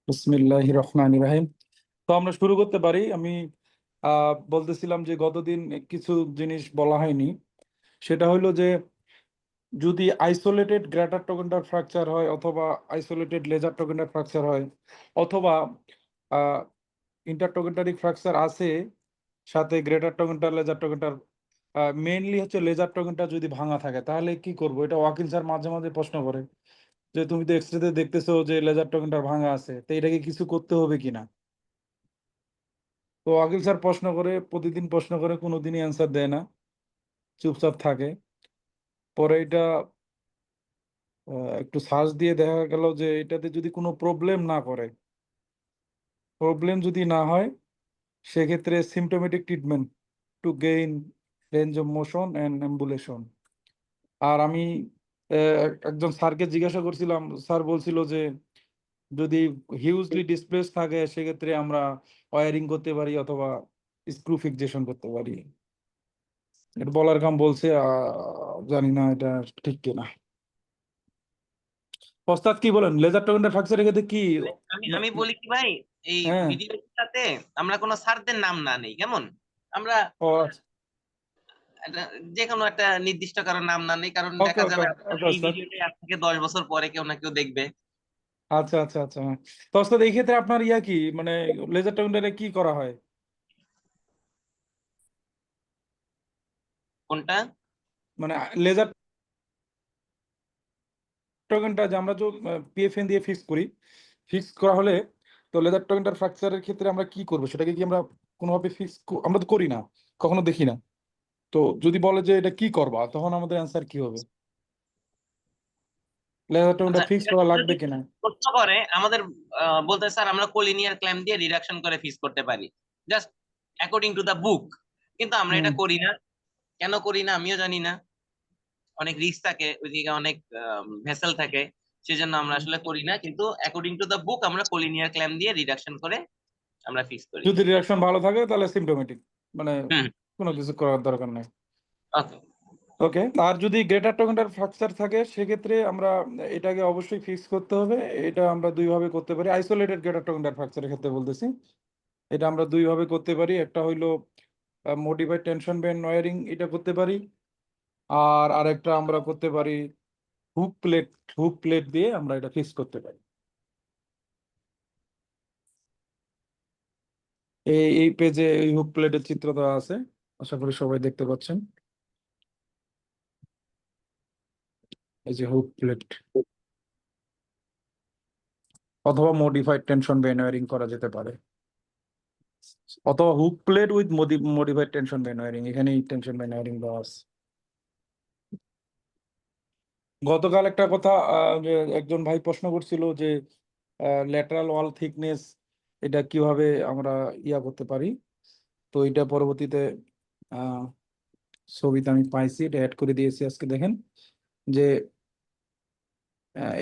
বিসমিল্লাহির রহমানির রহিম। তো আমরা শুরু করতে পারি। আমি বলতেছিলাম যে গতদিন কিছু জিনিস বলা হয়নি। সেটা হলো যে যদি আইসোলেটেড গ্রেটার টগেন্ডার ফ্র্যাকচার হয় অথবা আইসোলেটেড লেজার টগেন্ডার ফ্র্যাকচার হয় অথবা ইন্টারটগেন্টারিক ফ্র্যাকচার আছে সাথে গ্রেটার টগেন্টার লেজার টগেন্টার, মেইনলি হচ্ছে লেজার টগেন্টার যদি ভাঙা থাকে তাহলে কি করব? এটা ওয়াকিল স্যার মাঝে মাঝে প্রশ্ন করে যে তুমি তো এক্সরেতে দেখতেছো যে লেজার টগেন্টার ভাঙা আছে, তো এটাকে কিছু করতে হবে কিনা। তো আকিল স্যার প্রশ্ন করে, প্রতিদিন প্রশ্ন করে, কোনোদিনই অ্যান্সার দেয় না, চুপচাপ থাকে। পরে এটা একটু সার্চ দিয়ে দেখা গেল যে এটাতে যদি কোনো প্রবলেম না করে, প্রবলেম যদি না হয়, সেক্ষেত্রে symptomatic treatment to gain range of motion and ambulation. আর আমি একজন স্যারকে জিজ্ঞাসা করছিলাম, স্যার বলছিল যে যদি হিউজলি ডিসপ্লেস থাকে সেক্ষেত্রে আমরা ওয়ারিং করতে পারি অথবা স্ক্রু ফিক্সেশন করতে পারি। এটা বলার কাম বলছে, জানি না এটা ঠিক কিনা। ওস্তাদ কি বলেন, লেজার টগেন্ডার ফ্র্যাকচারের ক্ষেত্রে কি? আমি আমি বলি কি ভাই, এই হ্যাঁ। ভিডিওটাতে আমরা কোনো স্যারদের নাম না নেই কেমন। আমরা ও আচ্ছা। যে কোনো একটা নির্দিষ্ট কারো নাম না নেই, কারণ ওকে দেখা ওকে যাবে ওকে এই ওস্তাদ। ভিডিওটা আজ থেকে 10 বছর পরে কেউ না কেউ দেখবে। আচ্ছা আচ্ছা আচ্ছা, হ্যাঁ। তো ওস্তাদ এই ক্ষেত্রে আপনার ইয়া কি, মানে লেজার টগেন্ডারে কি করা হয়? কোনটা? মানে লেজার টগেন্ডার যে আমরা যে পিএফএন দিয়ে ফিক্স করি, ফিক্স করা হলে তো লেজার টগেন্ডার ফ্র্যাকচারের ক্ষেত্রে আমরা কি করবো? সেটাকে কি আমরা কোনোভাবে ফিক্স, আমরা তো করি না, কখনো দেখি না। তো যদি বলে যে এটা কি করবা, তখন আমাদের অ্যান্সার কি হবে? লেজার আচ্ছা, টগেন্ডার ফিক্স এটা করা লাগবে যদি কিনা? প্রশ্ন করে আমাদের বলতে, স্যার আমরা কোলিনিয়ার ক্ল্যাম্প দিয়ে রিডাকশন করে ফিক্স করতে পারি, জাস্ট অ্যাকর্ডিং টু দা বুক। কিন্তু আমরা হুম। এটা করি না। কেন করি না আমিও জানি না। অনেক রিস্ক থাকে ওইদিকে, অনেক ভেসেল থাকে, সেজন্য আমরা আসলে করি না। কিন্তু অ্যাকর্ডিং টু দা বুক আমরা কোলিনিয়ার ক্ল্যাম্প দিয়ে রিডাকশন করে আমরা ফিক্স করি। যদি রিয়াকশন ভালো থাকে তাহলে সিমটোমেটিক, মানে হুম। কোনো কিছু করার দরকার নেই। ওকে। ওকে। আর যদি গ্রেটার টগেন্ডার ফ্র্যাকচার থাকে সেক্ষেত্রে আমরা এটাকে অবশ্যই ফিক্স করতে হবে। এটা আমরা দুইভাবে করতে পারি, আইসোলেটেড গ্রেটার টগেন্ডার ফ্র্যাকচারের ক্ষেত্রে বলতেছি। এটা আমরা দুইভাবে করতে পারি। একটা হইলো মডিফাইড টেনশন ব্যান্ড ওয়্যারিং, এটা করতে পারি। আর আরেকটা আমরা করতে পারি হুক প্লেট, হুক প্লেট দিয়ে আমরা এটা ফিক্স করতে পারি। এই পেজে এই হুক প্লেটের চিত্র দেওয়া আছে, আশা করি সবাই দেখতে পাচ্ছেন। এই যে হুক প্লেট, অথবা মডিফাইড টেনশন ব্যান্ড ওয়্যারিং করা যেতে পারে, অথবা hook plate with modified tension band wiring. এখানেই টেনশন ব্যান্ড ওয়্যারিং দেওয়া আছে। গতকাল একটা কথা, যে একজন ভাই প্রশ্ন করছিল যে ল্যাটারাল ওয়াল থিকনেস এটা কিভাবে আমরা ইয়া করতে পারি। তো এটা পরবর্তীতে আহ ছবিতে আমি পাইছি, এটা অ্যাড করে দিয়েছি আজকে, দেখেন যে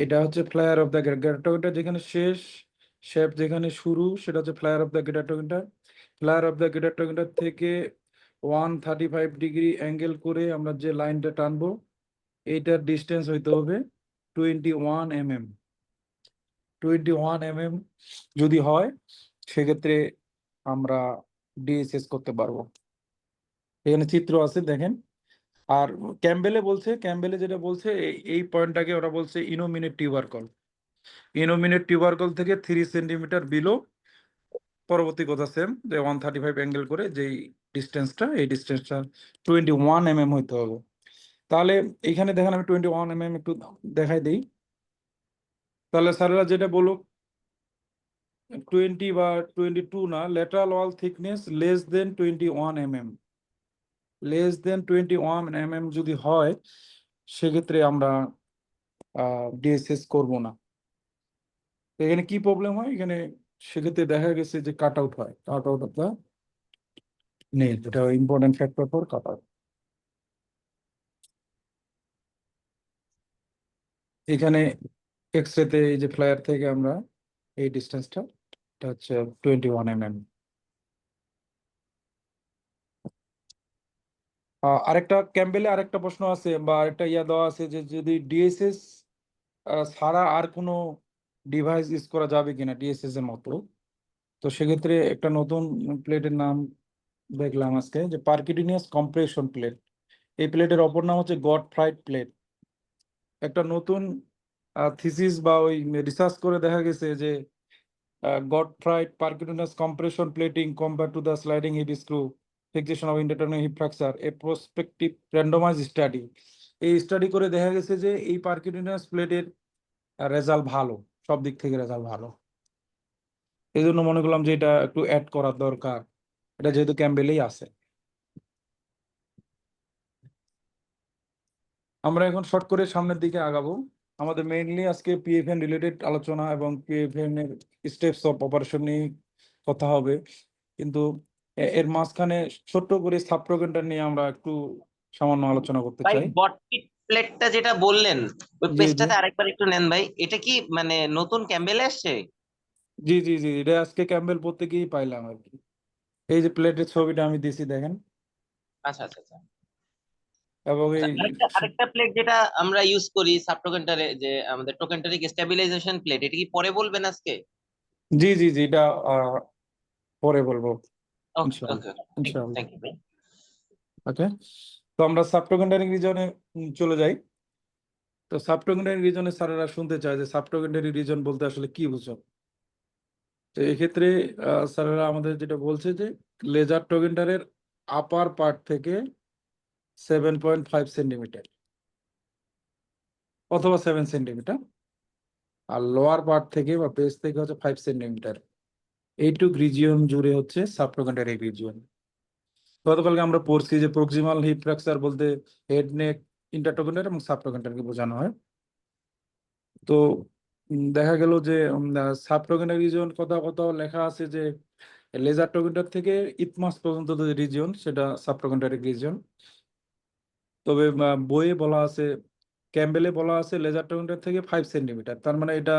এটা হচ্ছে ফ্লায়ার অফ দ্য গ্রেটার, যেখানে শেষ, শেপ যেখানে শুরু, সেটা হচ্ছে flyer of the greater. Flyer of the greater থেকে 135 ডিগ্রি অ্যাঙ্গেল করে আমরা যে লাইনটা টানবো, এইটার ডিস্টেন্স হইতে হবে 21 mm। 21 mm যদি হয় সেক্ষেত্রে আমরা ডিএসএস করতে পারবো। এখানে চিত্র আছে দেখেন। আর ক্যাম্বেলে যেটা বলছে, এই পয়েন্টটাকে ওরা বলছে ইনোমিনেট টিউবারকল। ইনোমিনেট টিউবারকল থেকে 3 সেন্টিমিটার বিলো, পরবর্তী কথা সেম, যে 135 অ্যাঙ্গেল করে যেই ডিস্টেন্সটা, এই ডিস্টেন্সটা 21 mm হইতে হবে। তাহলে এখানে দেখেন আমি 21 mm একটু দেখাই দিই। তাহলে স্যারেরা যেটা বলুক 20 বা 22 না, lateral wall thickness less than 21 mm, less than 21 mm যদি হয় সেক্ষেত্রে আমরা ডিএসএস করব না। তো এখানে কি প্রবলেম হয়, এখানে সেক্ষেত্রে দেখা গেছে যে কাট আউট হয়, কাট আউট অফ দ্য নেই, এটা important factor for cut out. এখানে এক্স রেতে এই যে ফ্লায়ার থেকে আমরা এই ডিস্টেন্সটা, এটা হচ্ছে 21 mm। আরেকটা ক্যাম্বেলে আরেকটা প্রশ্ন আছে বা একটা ইয়া দেওয়া আছে যে যদি ডিএসএস ছাড়া আর কোনো ডিভাইস ইউজ করা যাবে কিনা ডিএসএস এর মতো। তো সেক্ষেত্রে একটা নতুন প্লেটের নাম দেখলাম আজকে, যে পারকিউটিনিয়াস কম্প্রেশন প্লেট। এই প্লেটের অপর নাম হচ্ছে গডফ্রাইড প্লেট। একটা নতুন থিসিস বা ওই রিসার্চ করে দেখা গেছে যে Gotfried percutaneous compression plating compare to the sliding hip screw fixation of internal hip fracture a prospective randomize study. এই স্টাডি করে দেখা গেছে যে এই পারকিউটিনিয়াস প্লেটের রেজাল্ট ভালো, সব দিক থেকে রেজাল্ট ভালো। এই জন্য মনে করলাম যে এটা একটু অ্যাড করার দরকার, এটা যেহেতু ক্যাম্বেলেই আছে। আমরা এখন শর্ট করে সামনের দিকে আগাবো। আমাদের মেইনলি আজকে পিএফএন রিলেটেড আলোচনা এবং পিএফএন এর স্টেপস অফ অপারেশন নিয়ে কথা হবে, কিন্তু এর মাঝখানে ছোট্ট করে সাব প্রোগ্রামটা নিয়ে আমরা একটু সামান্য আলোচনা করতে ভাই চাই। বটপিট প্লেটটা যেটা বললেন ওই জি জি পেজটাতে আরেকবার একটু নেন ভাই, এটা কি মানে নতুন ক্যাম্বেলে আসছে? জি জি জি এটা আজকে ক্যাম্বেল পড়তে গিয়েই পাইলাম আর কি। এই যে প্লেটের ছবিটা আমি দিছি দেখেন, আচ্ছা আচ্ছা আচ্ছা এবং আচ্ছা, এই আরেকটা আরেকটা প্লেট যেটা আমরা ইউজ করি সাব টোকেন্টারে, যে আমাদের টোকেন্টারিক স্টেবিলাইজেশন প্লেট, এটা কি পরে বলবেন আজকে? জি জি জি এটা পরে বলবো ওকে ইনশাআল্লাহ। ওকে, ইনশাআল্লাহ। থ্যাংক ইউ ভাই। ওকে, তো আমরা সাবটোকেন্ডারি রিজনে চলে যাই। তো সাবটোকেন্ডারি রিজনে স্যারেরা শুনতে চায় যে সাবটোকেন্ডারি রিজন বলতে আসলে কি বুঝো। তো এক্ষেত্রে স্যারেরা আমাদের যেটা বলছে যে লেজার টোকেন্ডারের আপার পার্ট থেকে 7.5 সেন্টিমিটার অথবা 7 সেন্টিমিটার, আর লোয়ার পার্ট থেকে বা বেস থেকে হচ্ছে 5 সেন্টিমিটার, এইটুক রিজিয়ন জুড়ে হচ্ছে সাবটোকেন্ডারি রিজিয়ন। গতকালকে আমরা পড়ছি যে প্রক্সিমাল হিপ ফ্র্যাকচার বলতে হেড নেক ইন্টারটোকেন্ডার এবং সাবটোকেন্ডারকে বোঝানো হয়। তো দেখা গেল যে সাবটোকেন্ডারি রিজিয়ন কোথাও কোথাও লেখা আছে যে লেজার টোকেন্ডার থেকে ইথমাস পর্যন্ত যে রিজিয়ন সেটা সাবটোকেন্ডারি রিজিয়ন। তবে বইয়ে বলা আছে, ক্যাম্বেলে বলা আছে লেজার টোকেন্ডার থেকে 5 সেন্টিমিটার, তার মানে এটা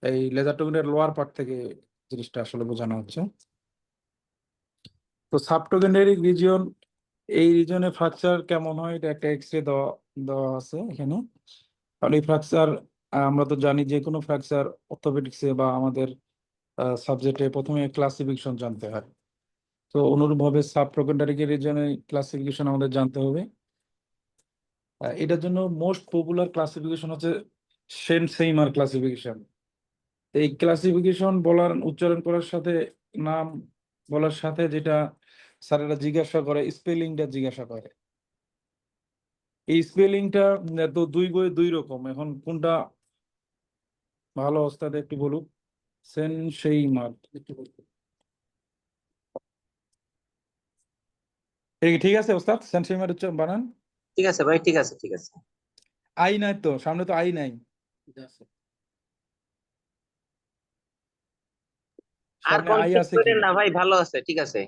এই লেজার টোকেন্ডার লোয়ার পার্ট থেকে জিনিসটা আসলে বোঝানো হচ্ছে। তো সাবটোকেন্ডারি রিজিয়ন, এই রিজনে ফ্র্যাকচার কেমন হয় এটা একটা এক্সরে দেওয়া দেওয়া আছে এখানে। কারণ এই ফ্র্যাকচার আমরা তো জানি যে কোনো ফ্র্যাকচার অর্থোপেডিক্সে বা আমাদের সাবজেক্টে প্রথমে ক্লাসিফিকেশন জানতে হয়। তো অনুরূপভাবে সাবটোকেন্ডারি রিজনে ক্লাসিফিকেশন আমাদের জানতে হবে। এটার জন্য মোস্ট পপুলার ক্লাসিফিকেশন হচ্ছে সেনসেইমার ক্লাসিফিকেশন। এই ক্লাসিফিকেশন বলার উচ্চারণ করার সাথে নাম বলার সাথে যেটা স্যারেরা জিজ্ঞাসা করে স্পেলিংটা জিজ্ঞাসা করে। এই স্পেলিংটা তো দুই বইয়ে দুই রকম, এখন কোনটা ভালো ওস্তাদ একটু বলুক। সেনসেইমার একটু বলুন। এই ঠিক আছে ওস্তাদ, সেনসেইমার উচ্চারণ বানান। ঠিক আছে ভাই, ঠিক আছে ঠিক আছে। আই নাই তো, সামনে তো আই নাই, আর সামনে আই কনফিউজ আছে কি? করেন না ভাই, ভালো আছে, ঠিক আছে।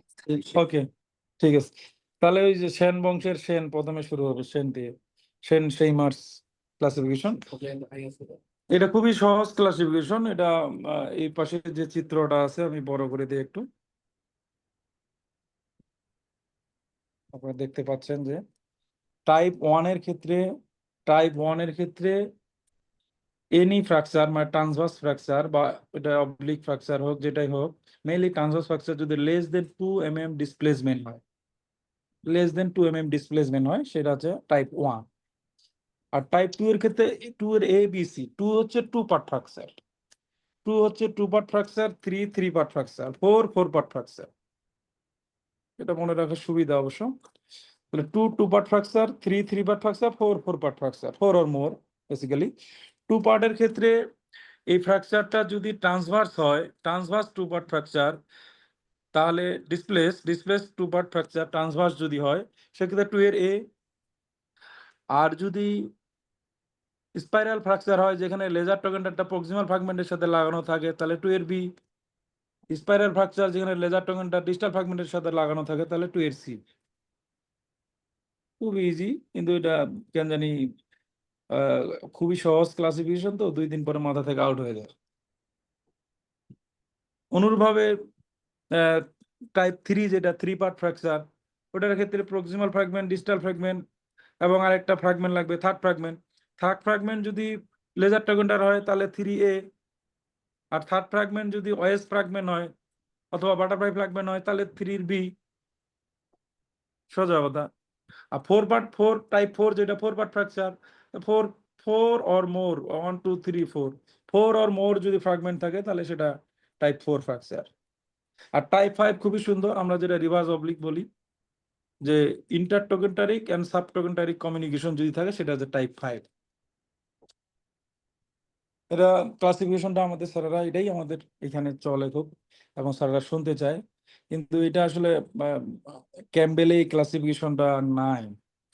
ওকে, ঠিক আছে। তাহলে ওই যে সেন বংশের সেন প্রথমে শুরু হবে সেন দিয়ে, সেনসেইমার্স ক্লাসিফিকেশন। এটা খুবই সহজ ক্লাসিফিকেশন। এটা এই পাশে যে চিত্রটা আছে আমি বড় করে দিই একটু, আপনারা দেখতে পাচ্ছেন যে টাইপ ওয়ান এর ক্ষেত্রে, টাইপ ওয়ান এর ক্ষেত্রে এনি ফ্র্যাকচার মানে ট্রান্সভার্স ফ্র্যাকচার বা এটা অবলিক ফ্র্যাকচার হোক যেটাই হোক, মেইনলি ট্রান্সভার্স ফ্র্যাকচার যদি লেস দেন 2 mm ডিসপ্লেসমেন্ট হয়, লেস দেন 2 mm ডিসপ্লেসমেন্ট হয় সেটা হচ্ছে টাইপ ওয়ান। আর টাইপ টু এর ক্ষেত্রে টু এর ABC, টু হচ্ছে টু পার্ট ফ্র্যাকচার, টু হচ্ছে two part fracture, three part fracture, four part fracture. এটা মনে রাখার সুবিধা অবশ্য। তাহলে two part fracture, three part fracture, four part fracture, four or more basically. Two পার্টের ক্ষেত্রে এই ফ্র্যাকচারটা যদি ট্রান্সভার্স হয়, ট্রান্সভার্স টু পার্ট ফ্র্যাকচার, তাহলে displace two part fracture transverse যদি হয় সেক্ষেত্রে টু এর A। আর যদি স্পাইরাল ফ্র্যাকচার হয় যেখানে লেজার টোকেন্ডারটা প্রক্সিমাল ফ্র্যাগমেন্টের সাথে লাগানো থাকে তাহলে টু এর B। স্পাইরাল ফ্র্যাকচার যেখানে লেজার টোকেন্ডার ডিস্টাল ফ্র্যাগমেন্টের সাথে লাগানো থাকে তাহলে টু এর C। খুব ইজি, কিন্তু এটা কেন জানি আহ, খুবই সহজ ক্লাসিফিকেশন, তো 2 দিন পরে মাথা থেকে আউট হয়ে যায়। অনুরূপভাবে টাইপ থ্রি যেটা থ্রি পার্ট ফ্র্যাকচার, ওটার ক্ষেত্রে প্রক্সিমাল ফ্র্যাগমেন্ট, ডিস্টাল ফ্র্যাগমেন্ট এবং আরেকটা ফ্র্যাগমেন্ট লাগবে, থার্ড ফ্র্যাগমেন্ট। থার্ড ফ্র্যাগমেন্ট যদি লেজার টগেন্ডার হয় তাহলে 3A, আর থার্ড ফ্র্যাগমেন্ট যদি ওএস ফ্র্যাগমেন্ট হয় অথবা বাটারফ্লাই ফ্র্যাগমেন্ট হয় তাহলে 3B। সোজা কথা। আর 4 টাইপ 4 যেটা 4 part fracture, 4 or more, 1 2 3 4 or more যদি ফ্র্যাগমেন্ট থাকে তাহলে সেটা টাইপ 4 ফ্র্যাকচার। আর টাইপ 5 খুবই সুন্দর, আমরা যেটা রিভার্স অবলিক বলি, যে ইন্টারটোগেন্টারিক এন্ড সাবটোগেন্টারিক কমিউনিকেশন যদি থাকে সেটা হচ্ছে টাইপ 5। এটা ক্লাসিফিকেশনটা আমাদের স্যারেরা, এটাই আমাদের এখানে চলে খুব, এবং স্যারেরা শুনতে চায়, কিন্তু এটা আসলে ক্যাম্বেলে এই ক্লাসিফিকেশনটা নাই।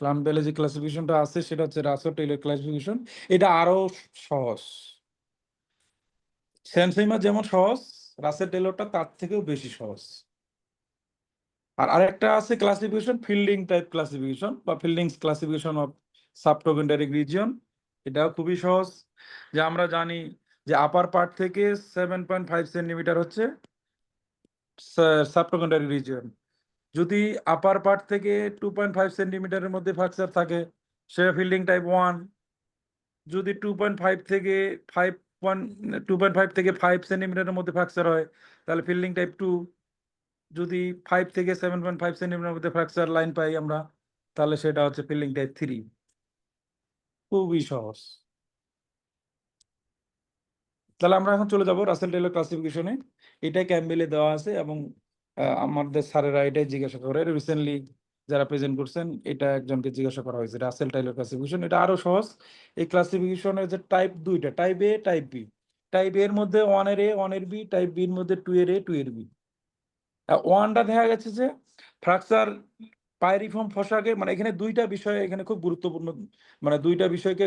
ক্যাম্বেলে যে ক্লাসিফিকেশনটা আছে সেটা হচ্ছে রাসেল টেইলর ক্লাসিফিকেশন। এটা আরো সহজ। সেনসেইমা যেমন সহজ, রাসেল টেইলরটা তার থেকেও বেশি সহজ। আর আরেকটা আছে ক্লাসিফিকেশন, ফিল্ডিং টাইপ ক্লাসিফিকেশন বা ফিল্ডিংস ক্লাসিফিকেশন অফ সাবটোগেন্টারিক রিজিয়ন। এটাও খুবই সহজ। যে আমরা জানি যে আপার পার্ট থেকে 7.5 সেন্টিমিটার হচ্ছে সাবটোগেন্টারিক রিজিয়ন। যদি আপার পার্ট থেকে 2.5 সেন্টিমিটারের মধ্যে ফ্র্যাকচার থাকে সেটা ফিল্ডিং টাইপ 1। যদি 2.5 থেকে 5 সেন্টিমিটারের মধ্যে ফ্র্যাকচার হয় তাহলে ফিল্ডিং টাইপ 2। যদি 5 থেকে 7.5 সেন্টিমিটার মধ্যে ফ্র্যাকচার লাইন পাই আমরা তাহলে সেটা হচ্ছে ফিল্ডিং টাইপ 3। খুবই সহজ। তাহলে আমরা এখন চলে যাব রাসেল টেইলর ক্লাসিফিকেশনে। এটা ক্যাম্বেলে দেওয়া আছে এবং আমাদের স্যারেরা এটাই জিজ্ঞাসা করে রিসেন্টলি যারা প্রেজেন্ট করছেন, এটা একজনকে জিজ্ঞাসা করা হয়েছে রাসেল টেইলর ক্লাসিফিকেশন। এটা আরো সহজ। এই ক্লাসিফিকেশনের যে টাইপ দুইটা, টাইপ এ, টাইপ বি। টাইপ এর মধ্যে 1 এর এ, 1 এর বি, টাইপ বি এর মধ্যে 2 এর এ, 2 এর বি। 1টা দেখা গেছে যে ফ্র্যাকচার পাইরিফর্ম ফসাকে, মানে এখানে দুইটা বিষয় এখানে খুব গুরুত্বপূর্ণ, মানে দুইটা বিষয়কে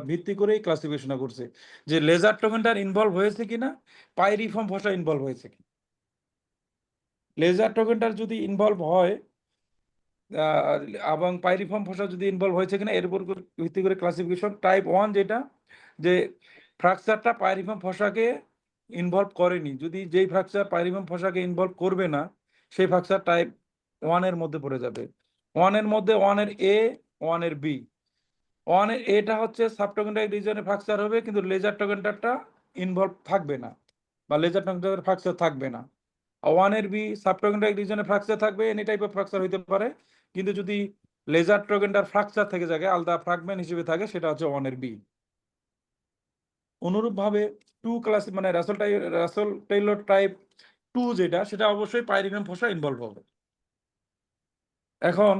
ভিত্তি করেই ক্লাসিফিকেশন করছে, যে লেজার টোগেন্ডার ইনভলভ হয়েছে কিনা, পাইরিফর্ম ফসা ইনভলভ হয়েছে কি। লেজার টোগেন্ডার যদি ইনভলভ হয় এবং পাইরিফর্ম ফসা যদি ইনভলভ হয়েছে কিনা এর উপর ভিত্তি করে ক্লাসিফিকেশন। টাইপ 1 যেটা, যে ফ্র্যাকচারটা পাইরিফর্ম ফসাকে ইনভলভ করেনি, যদি যেই ফ্র্যাকচার পাইরিফর্ম ফসাকে ইনভলভ করবে না সেই ফ্র্যাকচার টাইপ 1 এর মধ্যে পড়ে যাবে। 1 এর মধ্যে 1 এর এ, 1 এর বি। 1 এর এটা হচ্ছে সাবটোগেন্টারিক রিজিয়নে ফ্র্যাকচার হবে কিন্তু লেজার টোগেন্ডারটা ইনভলভ থাকবে না, বা লেজার টোগেন্ডার ফ্র্যাকচার থাকবে না। 1 এর বি সাবটোগেন্টারিক রিজিয়নে ফ্র্যাকচার থাকবে, এনি টাইপ অফ ফ্র্যাকচার হতে পারে, কিন্তু যদি লেজার টোগেন্ডার ফ্র্যাকচার থেকে যায় আলাদা ফ্র্যাগমেন্ট হিসেবে থাকে সেটা হচ্ছে 1 এর বি। অনুরূপভাবে 2 ক্লাস মানে রাসেল টেইলর টাইপ 2 যেটা, সেটা অবশ্যই পাইরিফর্ম ফসা ইনভলভ হবে। এখন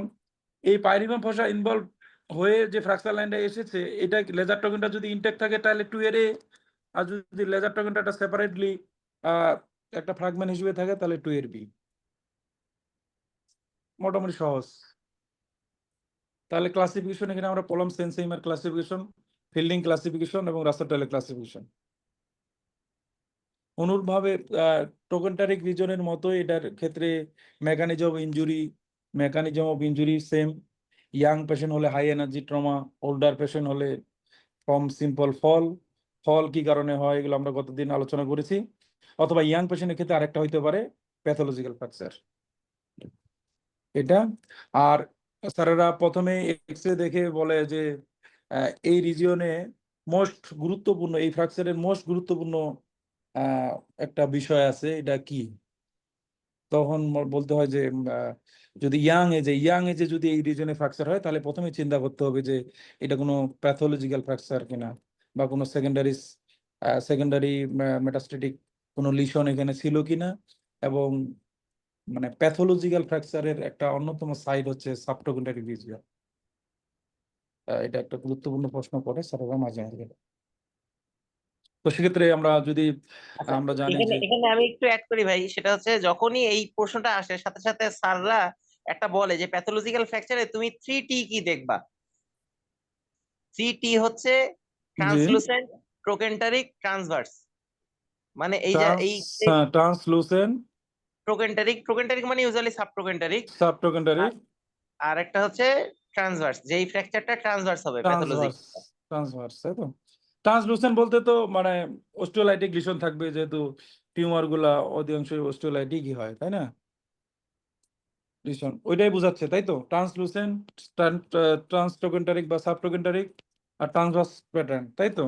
এই পাইরিফর্ম ফসা ইনভলভ হয়ে যে ফ্র্যাকচার লাইনটা এসেছে, এটা লেজার টোকেনটা যদি ইনটেক থাকে তাহলে 2 এর এ, আর যদি লেজার টোকেনটা সেপারেটলি একটা ফ্র্যাগমেন্ট হিসেবে থাকে তাহলে 2 এর বি। মোটামুটি সহজ। তাহলে ক্লাসিফিকেশন এখানে আমরা পড়লাম সেনসেইমার ক্লাসিফিকেশন, ফিল্ডিং ক্লাসিফিকেশন এবং রাসেল টেইলর ক্লাসিফিকেশন। অনুরূপভাবে টোকেন্টারিক রিজনের মতো এটার ক্ষেত্রে mechanism of injury same. Young patient হলে high energy trauma, older patient হলে ফ্রম সিম্পল ফল। ফল কি কারণে হয় এগুলো আমরা গতদিন আলোচনা করেছি। অথবা ইয়াং পেশেন্টের ক্ষেত্রে আরেকটা হইতে পারে প্যাথোলজিক্যাল ফ্র্যাকচার এটা। আর স্যারেরা প্রথমে এক্সরে দেখে বলে যে এই রিজিয়নে মোস্ট গুরুত্বপূর্ণ, এই ফ্র্যাকচারের মোস্ট গুরুত্বপূর্ণ একটা বিষয় আছে, এটা কি। তখন বলতে হয় যে যদি ইয়াং এজে যদি এই রিজনে ফ্র্যাকচার হয় তাহলে প্রথমে চিন্তা করতে হবে যে এটা কোনো প্যাথোলজিক্যাল ফ্র্যাকচার কিনা, বা কোনো সেকেন্ডারি মেটাস্টেটিক কোনো লিশন এখানে ছিল কিনা। এবং মানে প্যাথোলজিক্যাল ফ্র্যাকচারের একটা অন্যতম সাইড হচ্ছে সাবটোগেন্টারি রিজিয়ন। এটা একটা গুরুত্বপূর্ণ প্রশ্ন করে স্যারেরা মাঝে মাঝে। তো সেক্ষেত্রে আমরা যদি আচ্ছা, আমরা জানি এখানে যে এখানে আমি একটু অ্যাড করি ভাই, সেটা হচ্ছে যখনই এই প্রশ্নটা আসে সাথে সাথে স্যাররা একটা বলে যে প্যাথোলজিক্যাল ফ্র্যাকচারে তুমি 3T কি দেখবা। 3T হচ্ছে যে ট্রান্সলুসেন্ট, ট্রোকেন্টারিক, ট্রান্সভার্স। মানে এই যে এই ট্রান্সলুসেন্ট, ট্রোকেন্টারিক মানে ইউজুয়ালি সাবট্রোকেন্টারিক, সাবটোগেন্টারি, আর একটা হচ্ছে ট্রান্সভার্স, যেই ফ্র্যাকচারটা ট্রান্সভার্স হবে ট্রান্সভার্স। প্যাথোলজিক্যাল। তাই তো। ট্রান্সলুসেন্ট বলতে তো মানে অস্টিওলাইটিক লিশন থাকবে, যেহেতু টিউমার গুলা অধিকাংশই অস্টিওলাইটিকই হয়, তাই না। ওইটাই বোঝাচ্ছে, তাই তো? ট্রান্সলুসেন্ট, ট্রান্সটোকেন্টারিক বা সাবটোকেন্টারিক, আর ট্রান্সভার্স প্যাটার্ন, তাই তো?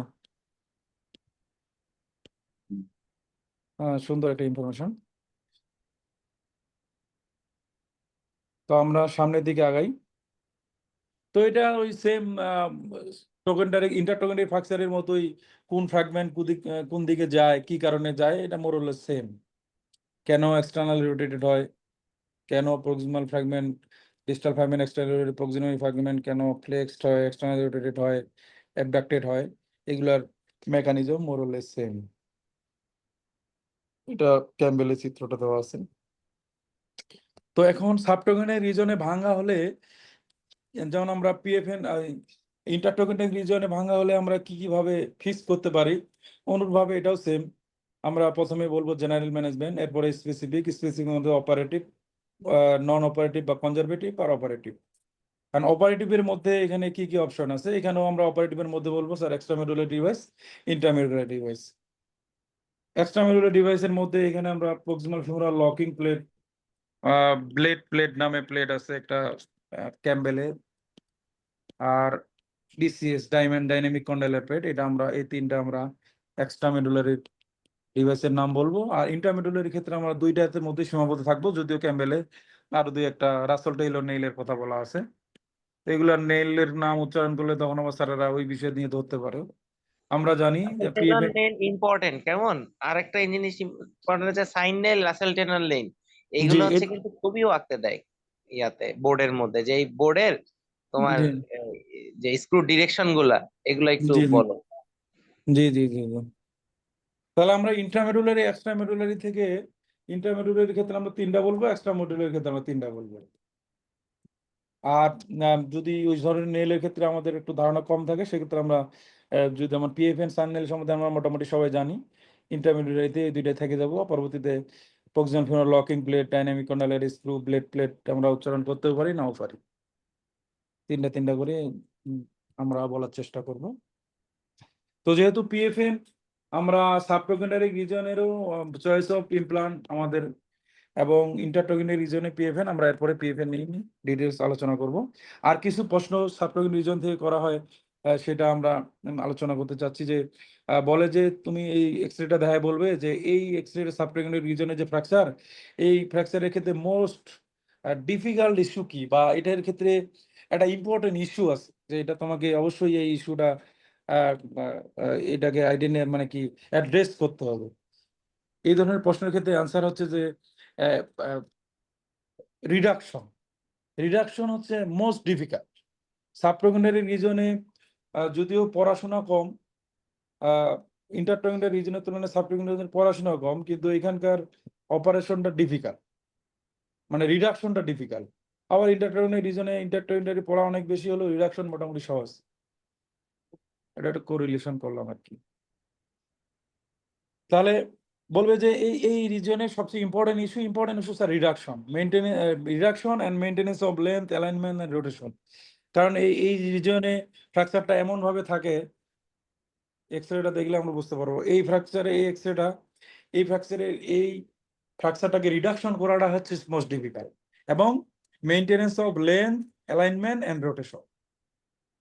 সুন্দর একটা ইনফরমেশন। তো আমরা সামনের দিকে আগাই। তো এটা ওই সেম টোকেন্টারিক ইন্টারটোকেন্টারিক ফ্রাকচারের মতোই, কোন ফ্র্যাগমেন্ট কোন দিকে যায়, কি কারণে যায়, এটা মোরলেস সেম। কেন এক্সটার্নাল রোটেটেড হয়, কেন proximal fragment, distal fragment, external proximal fragment কেন ফ্লেক্সড হয়, এক্সটার্নাল রোটেটেড হয়, অ্যাবডাক্টেড হয়, এগুলার মেকানিজম মোরলেস সেম। এটা ক্যাম্বেলের চিত্রটা দেওয়া আছে। তো এখন সাবটোকেনের রিজনে ভাঙা হলে, যেমন আমরা পিএফএন ইন্টারটোকেন্টিক রিজনে ভাঙা হলে আমরা কি কিভাবে ফিক্স করতে পারি, অনুরূপভাবে এটাও সেম। আমরা প্রথমে বলবো জেনারেল ম্যানেজমেন্ট, এরপরে স্পেসিফিক, স্পেসিফিক মধ্যে অপারেটিভ, নন অপারেটিভ বা কনজারভেটিভ আর অপারেটিভ। কারণ অপারেটিভের মধ্যে এখানে কি কি অপশন আছে, এখানেও আমরা অপারেটিভের মধ্যে বলবো স্যার এক্সট্রামেডুলারি ডিভাইস, ইন্টারমেডুলারি ডিভাইস। এক্সট্রামেডুলারি ডিভাইসের মধ্যে এখানে আমরা proximal femoral locking plate, blade plate নামে প্লেট আছে একটা ক্যাম্বেলের, আর ডিসিএস ডাইনামিক কন্ডাইলার প্লেট, এটা আমরা এই তিনটা আমরা এক্সট্রা মেডুলারি ডিভাইসের নাম বলবো। আর ইন্টারমেডুলারি ক্ষেত্রে আমরা দুইটাতে মধ্যে সীমাবদ্ধ থাকবো, যদিও ক্যাম্বেলে আরো দুই একটা রাসেল টেইলর নেইলের কথা বলা আছে। তো এগুলার নেইলের নাম উচ্চারণ করলে তখন আবার স্যারেরা ওই বিষয় নিয়ে ধরতে পারে। আমরা জানি যে টেনর লেন ইম্পর্টেন্ট কেমন, আরেকটা জিনিস ইম্পর্টেন্ট হচ্ছে সাইন নেল, রাসেল টেনর লেন। জি এইগুলো হচ্ছে কিন্তু খুবই আঁকতে দেয় ইয়াতে, বোর্ডের মধ্যে, যে এই বোর্ডের তোমার জি যে স্ক্রু ডিরেকশন গুলা, এগুলো একটু জি বলো। জি জি জি জি। তাহলে আমরা ইন্ট্রামেডুলারি, এক্সট্রা মেডুলারি থেকে, ইন্টারমেডুলারি ক্ষেত্রে আমরা তিনটা বলবো, এক্সট্রা মেডুলারি ক্ষেত্রে আমরা তিনটা বলবো। আর যদি ওই ধরনের নেইলের ক্ষেত্রে আমাদের একটু ধারণা কম থাকে, সেক্ষেত্রে আমরা যদি আমার পিএফএন সান নেল সম্বন্ধে আমরা মোটামুটি সবাই জানি, ইন্টারমিডিয়েটে এই দুইটাই থেকে যাবো। পরবর্তীতে proximal femoral locking plate, dynamic condylar screw, blade plate আমরা উচ্চারণ করতেও পারি, নাও পারি। তিনটা তিনটা করে উম, আমরা বলার চেষ্টা করব। তো যেহেতু পিএফএন, আমরা সাবটোকেন্টারিক রিজনেরও চয়েস অফ ইমপ্লান্ট আমাদের, এবং ইন্টারটোকেনের রিজনে পিএফএন, আমরা এরপরে পিএফএন নিয়ে ডিটেলস আলোচনা করব। আর কিছু প্রশ্ন সাবটোকেন রিজন থেকে করা হয়, সেটা আমরা আলোচনা করতে চাচ্ছি। যে বলে যে তুমি এই এক্সরেটা দেখায় বলবে যে এই এক্সরে সাবটোকেনের রিজনে যে ফ্র্যাকচার, এই ফ্র্যাকচারের ক্ষেত্রে মোস্ট ডিফিকাল্ট ইস্যু কি, বা এটার ক্ষেত্রে একটা ইম্পর্টেন্ট ইস্যু আছে, যে এটা তোমাকে অবশ্যই এই ইস্যুটা এটাকে মানে কি অ্যাড্রেস করতে হবে। এই ধরনের প্রশ্নের ক্ষেত্রে অ্যান্সার হচ্ছে যে রিডাকশন। রিডাকশন হচ্ছে মোস্ট ডিফিকাল্ট সাবটোকেন্টারি রিজনে। যদিও পড়াশোনা কম, ইন্টারটোকেন্টারি রিজনের তুলনায় সাবটোকেন্টারি রিজনের পড়াশোনা কম, কিন্তু এখানকার অপারেশনটা ডিফিকাল্ট, মানে রিডাকশনটা ডিফিকাল্ট। আবার ইন্টারটোকেন্টারি রিজনে ইন্টারটোকেন্টারি পড়া অনেক বেশি হলেও রিডাকশন মোটামুটি সহজ। এটা একটা কোরিলেশন করলাম আর কি। তাহলে বলবে যে এই এই রিজনের সবচেয়ে important issue sir reduction, reduction and maintenance of length, alignment and rotation. কারণ এই এই রিজনে ফ্র্যাকচারটা এমন ভাবে থাকে, এক্সরেটা দেখলে আমরা বুঝতে পারবো এই ফ্র্যাকচারে, এই এক্সরেটা, এই ফ্র্যাকচারের এই ফ্র্যাকচারটাকে রিডাকশন করাটা হচ্ছে মোস্ট ডিফিকাল্ট, এবং maintenance of length, alignment and rotation.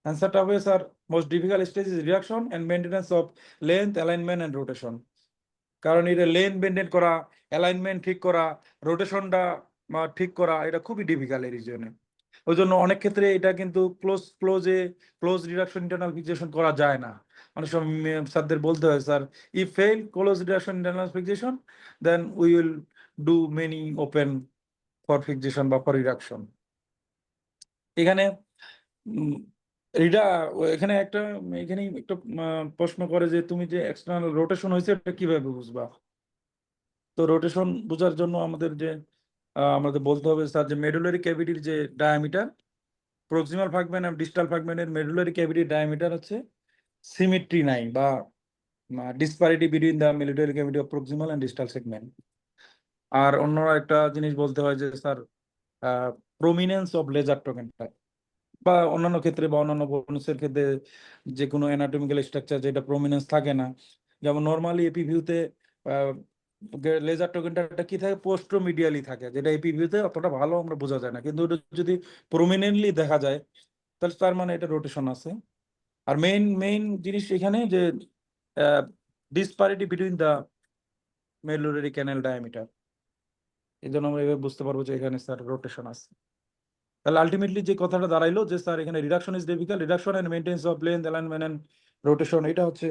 অ্যান্সারটা হবে sir most difficult stage is reduction and maintenance of length, alignment and rotation. কারণ এটা লেন মেনটেন করা, অ্যালাইনমেন্ট ঠিক করা, রোটেশনটা ঠিক করা, এটা খুবই ডিফিকাল্ট এই রিজনে। ওই জন্য অনেক ক্ষেত্রে এটা কিন্তু ক্লোজ রিডাকশন ইন্টারনাল ফিক্সেশন করা যায় না। অনেক সময় স্যারদের বলতে হয়, sir if fail close reduction internal fixation then we will do many open for fixation বা ফর রিডাকশন। এখানে উম, রিডা এখানে একটা, এখানে একটা প্রশ্ন করে যে তুমি যে এক্সটার্নাল রোটেশন হয়েছে এটা কিভাবে বুঝবা। তো রোটেশন বোঝার জন্য আমাদের যে আমাদের বলতে হবে স্যার যে মেডুলারি ক্যাভিটির যে ডায়ামিটার, প্রক্সিমাল ফ্র্যাগমেন্ট এবং ডিস্টাল ফ্র্যাগমেন্টের মেডুলারি ক্যাভিটির ডায়ামিটার হচ্ছে সিমেট্রি নাই, বা disparity between the medullary cavity of proximal end distal segment. আর অন্য একটা জিনিস বলতে হয় যে স্যার প্রমিনেন্স অফ লেজার টোকেন, বা অন্যান্য ক্ষেত্রে বা অন্যান্য বোনাসের ক্ষেত্রে যে কোনো অ্যানাটমিক্যাল স্ট্রাকচার যেটা প্রমিনেন্স থাকে না, যেমন নর্মালি এপি ভিউতে লেজার টোকেনটা কি থাকে, পোস্টোমিডিয়ালি থাকে, যেটা এই প্রিভিউতে অতটা ভালো আমরা বোঝা যায় না, কিন্তু ওটা যদি প্রমিনেন্টলি দেখা যায় তাহলে তার মানে এটা রোটেশন আছে। আর মেইন মেইন জিনিস এখানে যে disparity between the medullary canal diameter, এই জন্য আমরা এভাবে বুঝতে পারবো যে এখানে স্যার রোটেশন আছে। তাহলে আলটিমেটলি যে কথাটা দাঁড়াইলো যে স্যার এখানে reduction is difficult, reduction and maintenance of length alignment and rotation, এটা হচ্ছে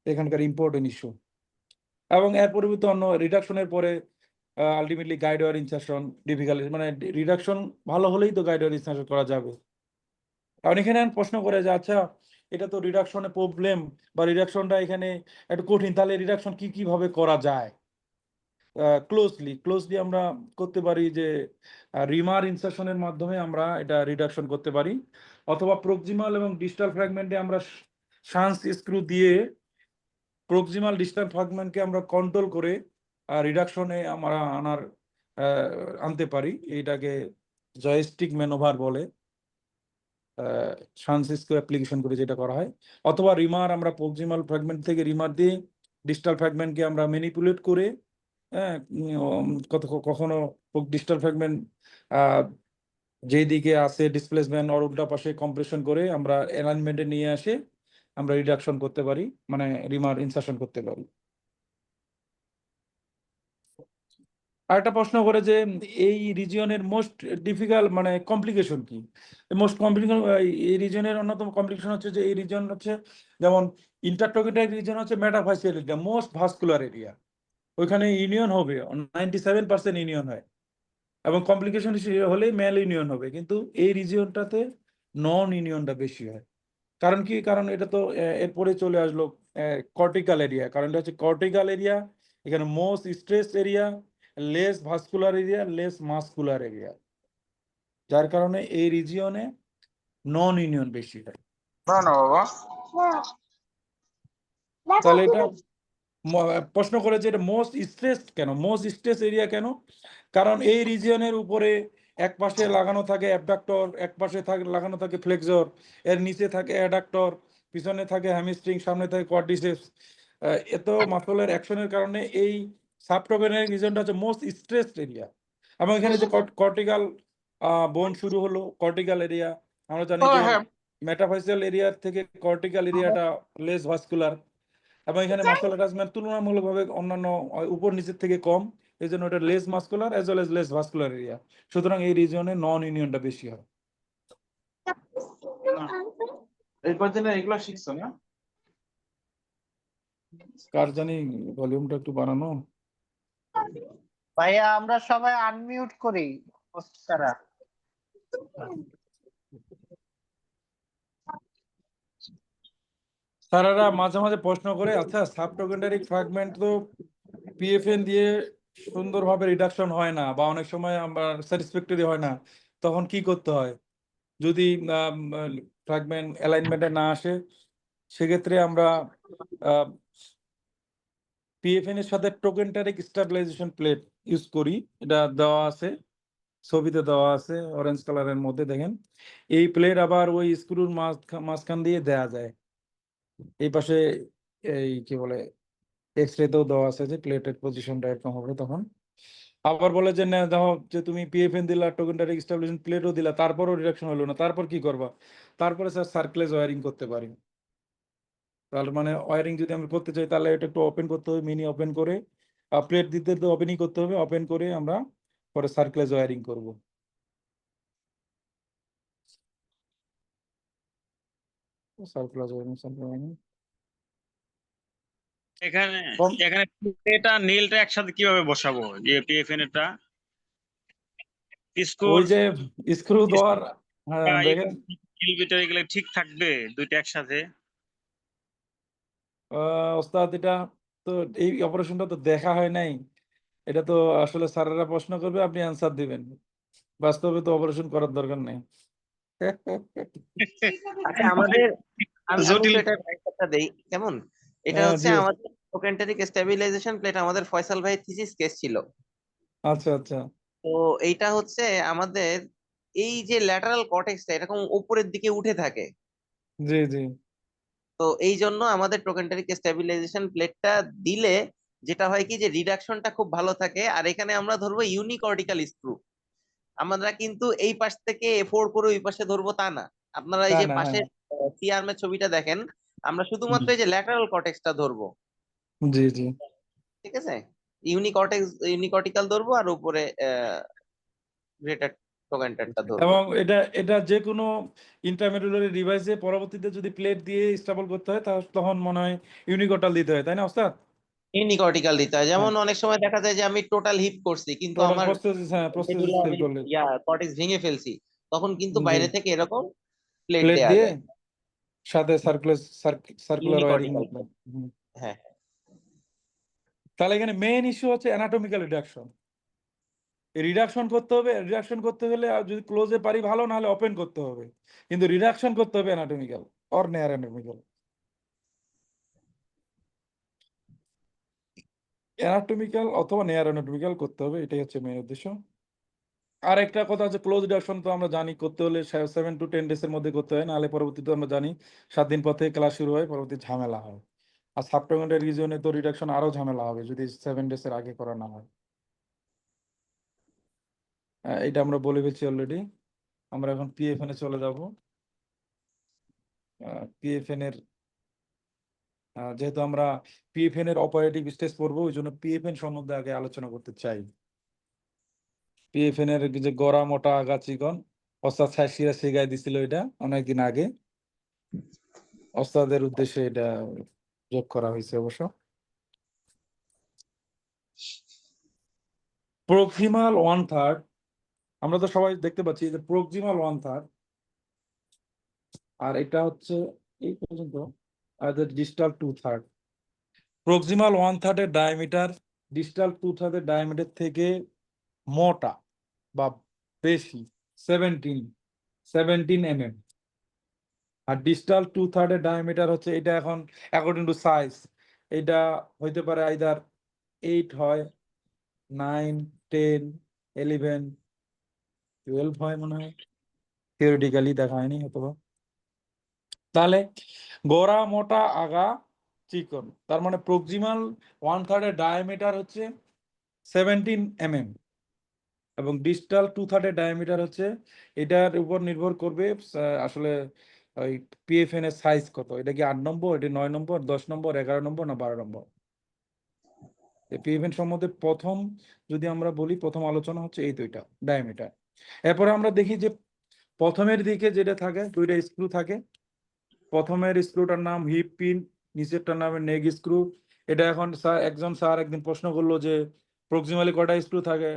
এখানকার ইম্পর্টেন্ট ইস্যু। এবং এর পরিবর্তে অন্য রিডাকশনের পরে ultimately guide wire insertion difficult, মানে রিডাকশন ভালো হলেই তো গাইড ওয়ার ইনসারশন করা যাবে। কারণ এখানে প্রশ্ন করে যে আচ্ছা এটা তো রিডাকশনের প্রবলেম বা রিডাকশনটা এখানে একটু কঠিন, তাহলে রিডাকশন কিভাবে করা যায় ক্লোজলি আমরা করতে পারি যে রিমার ইনসারশনের মাধ্যমে আমরা এটা রিডাকশন করতে পারি, অথবা প্রক্সিমাল এবং ডিস্টাল ফ্র্যাগমেন্টে আমরা শান্স স্ক্রু দিয়ে প্রক্সিমাল ডিস্টাল ফ্র্যাগমেন্টকে আমরা কন্ট্রোল করে রিডাকশনে আমরা আনতে পারি। এইটাকে জয়স্টিক ম্যানোভার বলে, শান্স স্ক্রু অ্যাপ্লিকেশন করে যেটা করা হয়। অথবা রিমার আমরা প্রক্সিমাল ফ্র্যাগমেন্ট থেকে রিমার দিয়ে ডিস্টাল ফ্র্যাগমেন্টকে আমরা ম্যানিপুলেট করে, হ্যাঁ, কখনো ডিস্টাল ফ্র্যাগমেন্ট যেই দিকে আছে ডিসপ্লেসমেন্ট ওর উল্টা পাশে কম্প্রেশন করে আমরা অ্যালাইনমেন্টে নিয়ে আসে আমরা রিডাকশন করতে পারি, মানে রিমার ইনসারশন করতে পারি। আরেকটা প্রশ্ন করে যে এই রিজিয়নের মোস্ট ডিফিকাল্ট মানে কমপ্লিকেশন কি? মোস্ট কমপ্লিকেশন, এই রিজিয়নের অন্যতম কমপ্লিকেশন হচ্ছে যে এই রিজিয়ন হচ্ছে যেমন ইন্টারট্রকিটাইক রিজিয়ন হচ্ছে মেটাফাসিয়াল এরিয়া, মোস্ট ভাস্কুলার এরিয়া, ওইখানে ইউনিয়ন হবে 97% ইউনিয়ন হয়, এবং কমপ্লিকেশন হলেই ম্যাল ইউনিয়ন হবে, কিন্তু এই রিজিয়নটাতে নন ইউনিয়নটা বেশি হয়। কারণ কি? কারণ এটা তো এরপরে চলে আসলো কর্টিক্যাল এরিয়া, কারণ এটা হচ্ছে কর্টিক্যাল এরিয়া, এখানে most stress area, less vascular area, less muscular area, যার কারণে এই রিজিয়নে নন ইউনিয়ন বেশি হয়। না না বাবা, তাহলে এটা প্রশ্ন করে যে এটা মোস্ট স্ট্রেস কেন, মোস্ট স্ট্রেস এরিয়া কেন? কারণ এই রিজিয়নের উপরে এক পাশে লাগানো থাকে অ্যাবডাক্টর, এক পাশে লাগানো থাকে ফ্লেক্সর, এর নিচে থাকে অ্যাডাক্টর, পিছনে থাকে হ্যামস্ট্রিং, সামনে থাকে কোয়াড্রিসেপস। এত মাসলের অ্যাকশনের কারণে এই সাবটোকেনের রিজনটা হচ্ছে মোস্ট স্ট্রেসড এরিয়া। এবং এখানে যে কর্টিক্যাল বোন শুরু হলো, কর্টিক্যাল এরিয়া আমরা জানি যে হ্যাঁ মেটাফাইসিয়াল এরিয়ার থেকে কর্টিক্যাল এরিয়াটা লেস ভাস্কুলার, এবং এখানে মাসল অ্যাটাচমেন্ট তুলনামূলকভাবে অন্যান্য উপর নিচের থেকে কম, এই জন্য এটা less muscular as well age less vascular area, সুতরাং এই রিজিয়নে নন ইউনিয়নটা বেশি হয়। এই কদিনে এগুলো শিখছো না? কার জানি ভলিউমটা একটু বাড়ানো। ভাইয়া আমরা সবাই আনমিউট করি তারা। স্যারেরা মাঝে মাঝে প্রশ্ন করে আচ্ছা সাবটোকেন্ডারিক ফ্র্যাগমেন্ট তো পিএফএন দিয়ে সুন্দরভাবে রিডাকশন হয় না, বা অনেক সময় আমরা স্যাটিসফ্যাক্টরি হয় না, তখন কি করতে হয়? যদি ফ্র্যাগমেন্ট অ্যালাইনমেন্টে না আসে, সেক্ষেত্রে আমরা পিএফএন এর সাথে টোকেন্টারিক স্টেবিলাইজেশন প্লেট ইউজ করি, এটা দেওয়া আছে, ছবিতে দেওয়া আছে অরেঞ্জ কালারের মধ্যে দেখেন। এই প্লেট আবার ওই স্ক্রুর মাঝখান দিয়ে দেয়া যায়, এই পাশে এই কি বলে এক্স রেতেও দেওয়া আছে যে প্লেটের পজিশনটা এরকম হবে তখন। আবার বলে যে না দেখো যে তুমি পিএফএন দিলা, টোকেন্টারিক স্টেবিলাইজেশন প্লেটও দিলা, তারপরও রিডাকশন হলো না, তারপর কি করবা? তারপরে স্যার সার্কুলেজ ওয়ারিং করতে পারি। তার মানে ওয়ারিং যদি আমরা করতে চাই তাহলে এটা একটু ওপেন করতে হবে, মিনি ওপেন করে, প্লেট দিতে তো ওপেনই করতে হবে, ওপেন করে আমরা পরে সার্কুলেজ ওয়ারিং করব। সার্কুলার ওয়ারিং এখানে এখানে এটা নেলটা একসাথে কিভাবে বসাবো, যে পিএফএন এটা স্কোর ওই যে স্ক্রু দেওয়ার, হ্যাঁ দেখেন ভিতরে গেলে ঠিক থাকবে দুইটা একসাথে? ওস্তাদ এটা তো এই অপারেশনটা তো দেখা হয় নাই, এটা তো আসলে স্যারেরা প্রশ্ন করবে আপনি অ্যান্সার দিবেন, বাস্তবে তো অপারেশন করার দরকার নেই। আচ্ছা আমাদের আমি জটিল। একটু এটা ব্যাখ্যাটা দেই কেমন। এটা হ্যাঁ হচ্ছে জি আমাদের টোকেন্টারিক স্টেবিলাইজেশন প্লেট, আমাদের ফয়সাল ভাই থিসিস কেস ছিল। আচ্ছা আচ্ছা তো এইটা হচ্ছে আমাদের এই যে ল্যাটারাল কর্টেক্সটা এরকম উপরের দিকে উঠে থাকে। জি জি তো এই জন্য আমাদের টোকেন্টারিক স্টেবিলাইজেশন প্লেটটা দিলে যেটা হয় কি যে রিডাকশনটা খুব ভালো থাকে। আর এখানে আমরা ধরবো ইউনিকর্টিক্যাল স্ক্রু। আমরা কিন্তু এই পাশ থেকে এ4 করে ওই পাশে ধরবো তা না। আপনারা এই তা যে না, পাশে হ্যাঁ। সি আর্মের ছবিটা দেখেন, আমরা শুধুমাত্র এই যে ল্যাটারাল কর্টেক্সটা ধরবো, জি জি। ঠিক আছে? ইউনিকর্টিক্যাল ধরবো আর উপরে গ্রেটার ট্রোগ্যান্টারটা ধরবো। এবং এটা এটা যে কোনো ইন্টারমেডুলারি ডিভাইসে পরবর্তীতে যদি প্লেট দিয়ে স্টেবল করতে হয় তখন মনে হয় ইউনিকর্টাল দিতে হয়, তাই না ওস্তাদ? ইউনিকর্টিক্যাল দিতে হয়। হ্যাঁ, যেমন অনেক সময় দেখা যায় যে আমি টোটাল হিপ করছি কিন্তু টোটাল আমার প্রস্থেসিস, হ্যাঁ প্রস্থেসিস মেডুলা ফেল আমি করলে কর্টেক্স ভেঙে ফেলছি, তখন কিন্তু জি বাইরে থেকে এরকম প্লেট প্লেট দেয়া দিয়ে যায়। সাথে সার্কুলার ওয়ারিং ইউনিকর্টিক্যাল। মতলব। হ্যাঁ, তাহলে এখানে মেইন ইস্যু হচ্ছে অ্যানাটমিক্যাল রিডাকশন। রিডাকশন করতে হবে, রিডাকশন করতে হলে আর যদি ক্লোজে পারি ভালো, না হলে ওপেন করতে হবে, কিন্তু রিডাকশন করতে হবে অ্যানাটমিক্যাল অর নেয়ার অ্যানাটমিক্যাল। অ্যানাটমিক্যাল অথবা নেয়ার অ্যানাটমিক্যাল করতে হবে, এটাই হচ্ছে মেইন উদ্দেশ্য। আর একটা কথা হচ্ছে ক্লোজ রিডাকশন তো আমরা জানি করতে হলে 7 to 10 days এর মধ্যে করতে হয়, নাহলে পরবর্তীতে আমরা জানি 7 দিন পর থেকে ক্লাস শুরু হয়, পরবর্তী ঝামেলা হয়। আর সাবটগমেন্টাল রিজিয়নে তো রিডাকশন আরো ঝামেলা হবে যদি 7 days এর আগে করা না হয়। এটা আমরা বলে ফেলছি অলরেডি। আমরা এখন পিএফএন এ চলে যাব। পিএফএন এর যেহেতু আমরা পিএফএন এর অপারেটিভ স্টেজ পড়বো, ওই জন্য পিএফএন সম্বন্ধে আগে আলোচনা করতে চাই। পিএফএন এর যে গড়া মোটা আগা চিকন, ওস্তাদ সাহেব শিখাই দিছিল এটা অনেকদিন আগে, ওস্তাদের উদ্দেশ্যে এটা যোগ করা হয়েছে অবশ্য। প্রক্সিমাল 1/3, আমরা তো সবাই দেখতে পাচ্ছি যে প্রক্সিমাল 1/3, আর এটা হচ্ছে এই পর্যন্ত, আর ডিস্টাল 2/3। প্রক্সিমাল 1/3 এর ডায়ামিটার ডিস্টাল 2/3 এর ডায়ামিটার থেকে মোটা বা বেশি 17 mm, আর ডিস্টাল 2/3 এর ডায়ামিটার হচ্ছে, এটা এখন অ্যাকর্ডিং টু সাইজ এটা হইতে পারে আইদার 8 হয়, 9, 10, 11, 12 হয় মনে হয়, থিওরিটিক্যালি দেখা হয়নি অথবা। তাহলে গোড়া মোটা আগা চিকন, তার মানে প্রক্সিমাল 1/3 এর ডায়ামিটার হচ্ছে 17 mm এবং ডিস্টাল 2/3 এর ডায়ামিটার হচ্ছে, এটার উপর নির্ভর করবে আসলে ওই পিএফএন এর সাইজ কত, এটা কি 8 নম্বর, এটা 9 নম্বর, 10 নম্বর, 11 নম্বর না 12 নম্বর। পিএফএন সম্বন্ধে প্রথম যদি আমরা বলি, প্রথম আলোচনা হচ্ছে এই দুইটা ডায়ামিটার। এরপরে আমরা দেখি যে প্রথমের দিকে যেটা থাকে দুইটা স্ক্রু থাকে। প্রথমের স্ক্রুটার নাম হিপ পিন, নিচেরটার নাম নেগ স্ক্রু। এটা এখন একজন স্যার একদিন প্রশ্ন করলো যে প্রক্সিমালি কয়টা স্ক্রু থাকে।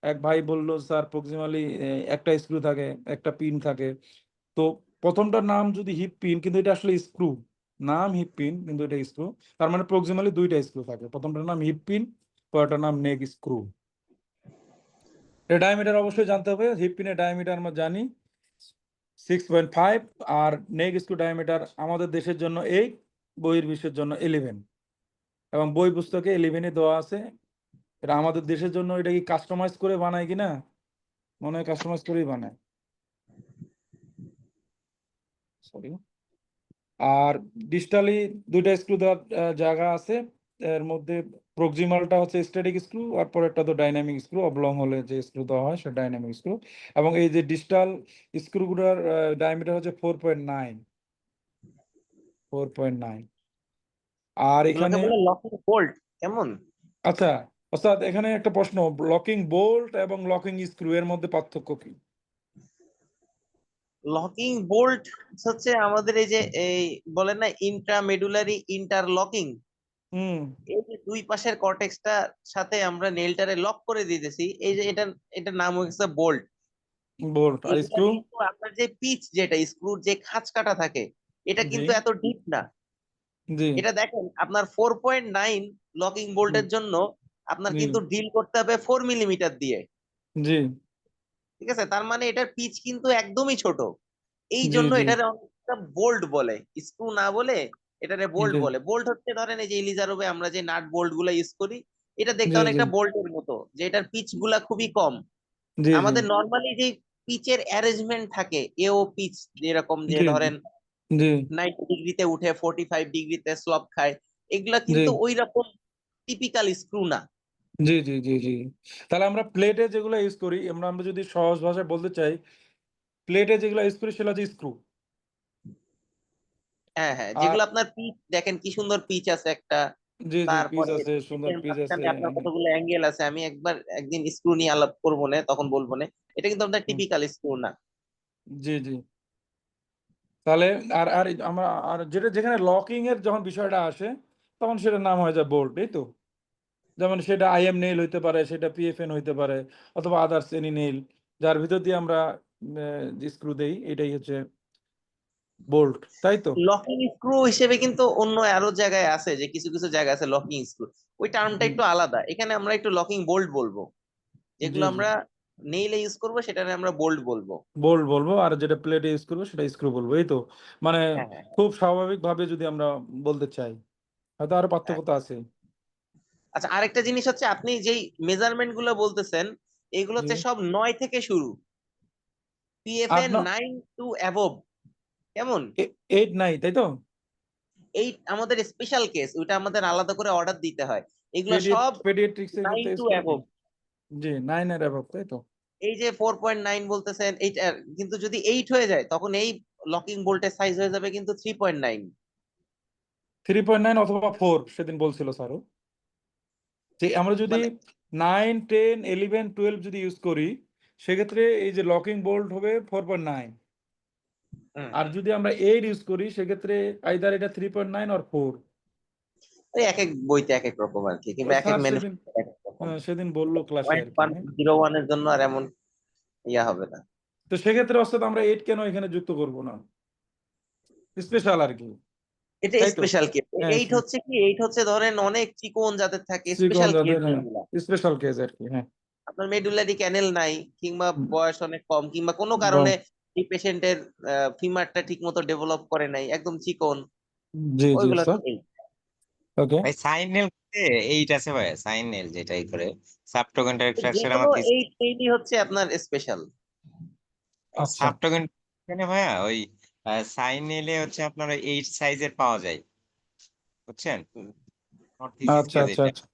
এক ভাই বলল স্যার প্রক্সিমালি একটা স্ক্রু থাকে, একটা পিন থাকে। তো প্রথমটার নাম যদি হিপ পিন, কিন্তু এটা আসলে স্ক্রু, নাম হিপ পিন কিন্তু এটা স্ক্রু, তার মানে প্রক্সিমালি দুইটা স্ক্রু থাকে, প্রথমটার নাম হিপ পিন, পরেরটার নাম নেগ স্ক্রু। এটা ডায়ামিটার অবশ্যই জানতে হবে। হিপ পিনের ডায়ামিটার আমরা জানি 6.5, আর নেক স্ক্রু ডায়ামিটার আমাদের দেশের জন্য 8, বহির্বিশ্বের জন্য 11, এবং বই পুস্তকে 11 দেওয়া আছে। এটা আমাদের দেশের জন্য, এটা কি কাস্টমাইজ করে বানায় কিনা, মনে হয় কাস্টমাইজ করেই বানায়, সরি। আর ডিস্টালি দুইটা স্ক্রু দেওয়ার জায়গা আছে, এর মধ্যে প্রক্সিমালটা হচ্ছে স্ট্যাটিক স্ক্রু, আর পরেরটা তো ডাইনামিক স্ক্রু, অবলং হলে যে স্ক্রু দেওয়া হয় সেটা ডাইনামিক স্ক্রু। এবং এই যে ডিস্টাল স্ক্রুগুলোর ডায়ামিটার হচ্ছে 4.9। আর এগুলোকে এখানে বলে লকিং বোল্ট। কেমন? আচ্ছা ওস্তাদ, এখানে একটা প্রশ্ন, লকিং বোল্ট এবং লকিং স্ক্রু এর মধ্যে পার্থক্য কি? লকিং বোল্ট হচ্ছে আমাদের এই যে এই বলেন না ইন্ট্রামেডুলারি ইন্টারলকিং, হুম। এই যে দুই পাশের কর্টেক্সটা সাথে আমরা নেলটারে লক করে দিতেছি, এই যে এটার নাম হচ্ছে বোল্ট। বোল্ট আর এগুলা স্ক্রু? কিন্তু আপনার যে পিচ, যেটা স্ক্রুর যে খাঁজ কাটা থাকে, এটা জি কিন্তু এত ডিপ না। জি এটা দেখেন আপনার 4.9 লকিং হুম, বোল্টের জন্য আপনার জি কিন্তু ডিল করতে হবে 4 মিলিমিটার দিয়ে, জি ঠিক আছে? তার মানে এটার পিচ কিন্তু একদমই ছোট। এই জি জন্য জি এটারে অনেকটা বোল্ট বলে, স্ক্রু না বলে এটারে বোল্ট জি বলে। বোল্ট হচ্ছে ধরেন এই যে ইলিজারবে আমরা যে নাট বোল্ট গুলা ইউজ করি, এটা দেখতে জি জি অনেকটা বোল্টের মতো, যে এটার পিচ গুলা খুবই কম। জি জি আমাদের নর্মালি যে পিচের অ্যারেঞ্জমেন্ট থাকে, এও পিচ যেরকম যে জি ধরেন জি 90 ডিগ্রিতে উঠে 45 ডিগ্রিতে স্লপ খায়, এগুলা জি কিন্তু ওই রকম টিপিক্যাল স্ক্রু না। জি জি জি জি তাহলে আমরা প্লেটে যেগুলো ইউজ করি আমরা আমরা যদি সহজ ভাষায় বলতে চাই প্লেটে যেগুলো ইউজ করি সেটা হচ্ছে স্ক্রু হ্যাঁ হ্যাঁ, আর যেগুলো আপনার পিচ দেখেন কি সুন্দর পিচ আছে একটা, জি জি পিস তারপরে আছে সুন্দর পিচের পিস আছে মাঝখানে আপনার কতগুলো অ্যাঙ্গেল আছে, আমি একদিন স্ক্রু নিয়ে আলাপ করবো না, তখন বলবো না। এটা কিন্তু আপনার হুম, টিপিক্যাল স্ক্রু না। জি জি তাহলে আর আর আমরা আর যেটা যেখানে লকিং এর যখন বিষয়টা আসে তখন সেটার নাম হয়ে যায় বোল্ট এই তো যেমন সেটা আইএম নেইল হইতে পারে সেটা পিএফএন হইতে পারে অথবা আদার্স এনি নেইল যার ভিতর দিয়ে আমরা স্ক্রু দেই এটাই হচ্ছে বোল্ট তাই তো লকিং স্ক্রু হিসেবে কিন্তু অন্য আরো জায়গায় আছে, যে কিছু কিছু জায়গা আছে লকিং স্ক্রু, ওই টার্মটা হুম, একটু আলাদা। এখানে আমরা একটু লকিং বোল্ট বলবো, জি যেগুলো জি আমরা নেইলে ইউজ করবো সেটা আমরা বোল্ট বলবো। বোল্ট বলবো আর যেটা প্লেটে ইউজ করবো সেটা স্ক্রু বলবো এই তো মানে হ্যাঁ হ্যাঁ খুব স্বাভাবিকভাবে যদি আমরা বলতে চাই হয়তো আরো হ্যাঁ। পার্থক্য তো আছে আচ্ছা, আরেকটা জিনিস হচ্ছে, আপনি যেই মেজারমেন্ট গুলো বলতেছেন এগুলো জি হচ্ছে সব 9 থেকে শুরু, আট পিএফএন ন 9 টু অ্যাবভ। কেমন? 8 9 তাই তো এই আমাদের স্পেশাল কেস, ওইটা আমাদের আলাদা করে অর্ডার দিতে হয়। এগুলো সব পেডিয়াট্রিক্স এর 9 ক্ষেত্রে ইউজ টু করে কি অ্যাবভ। জি 9 এর অ্যাভাব তাই তো এই যে 4.9 বলতেছেন, এইটা কিন্তু যদি 8 হয়ে যায় তখন এই লকিং বোল্টের সাইজ হয়ে যাবে কিন্তু 3.9। 3.9 অথবা 4 সেদিন বলছিল স্যারও যে আমরা যদি মানে 9 10 11 12 যদি ইউজ করি সেক্ষেত্রে এই যে লকিং বোল্ট হবে 4.9 আর যদি আমরা 8 ইউজ করি সেক্ষেত্রে আইদার এটা 3.9 আর 4 ওই এক এক বইতে এক এক রকম আর কি, ও কিংবা এক এক স্যার মেনু সেদিন এক এক রকম। সেদিন বললো ক্লাসে পয়েন্ট আর কি হ্যাঁ 101 এর জন্য আর এমন ইয়া হবে না। তো সেক্ষেত্রে অর্থাৎ আমরা 8 কেন এখানে যুক্ত করব না স্পেশাল আর কি এটা তাই তো স্পেশাল কেস। হ্যাঁ এইট হচ্ছে কি, এইট হচ্ছে ধরেন অনেক চিকন যাদের থাকে, চিকন স্পেশাল কেস যাদের হ্যাঁ যেগুলা, স্পেশাল কেস আর কি হ্যাঁ আপনার মেডুলারি ক্যানেল নাই, কিংবা হুম, বয়স অনেক কম, কিংবা কোনো বাহ, কারণে এই পেশেন্টের ফিমারটা ঠিক মতো ডেভেলপ করে নাই, একদম চিকন, জি জি ওইগুলো স্যার এই। ওকে ভাই সাইন নেল এইট আছে ভাই, সাইন নেল যেটাই করে সাবটোকেন্টাল যে ফ্র্যাকচার কোনো আমার এইটই হচ্ছে আপনার স্পেশাল। আচ্ছা সাবটোকেন্টাল ভাইয়া ওই সাইন নেলে হচ্ছে আপনার এইট সাইজের পাওয়া যায়, বুঝছেন? আমার থিসিস আচ্ছা কাজ আচ্ছা এটা, আচ্ছা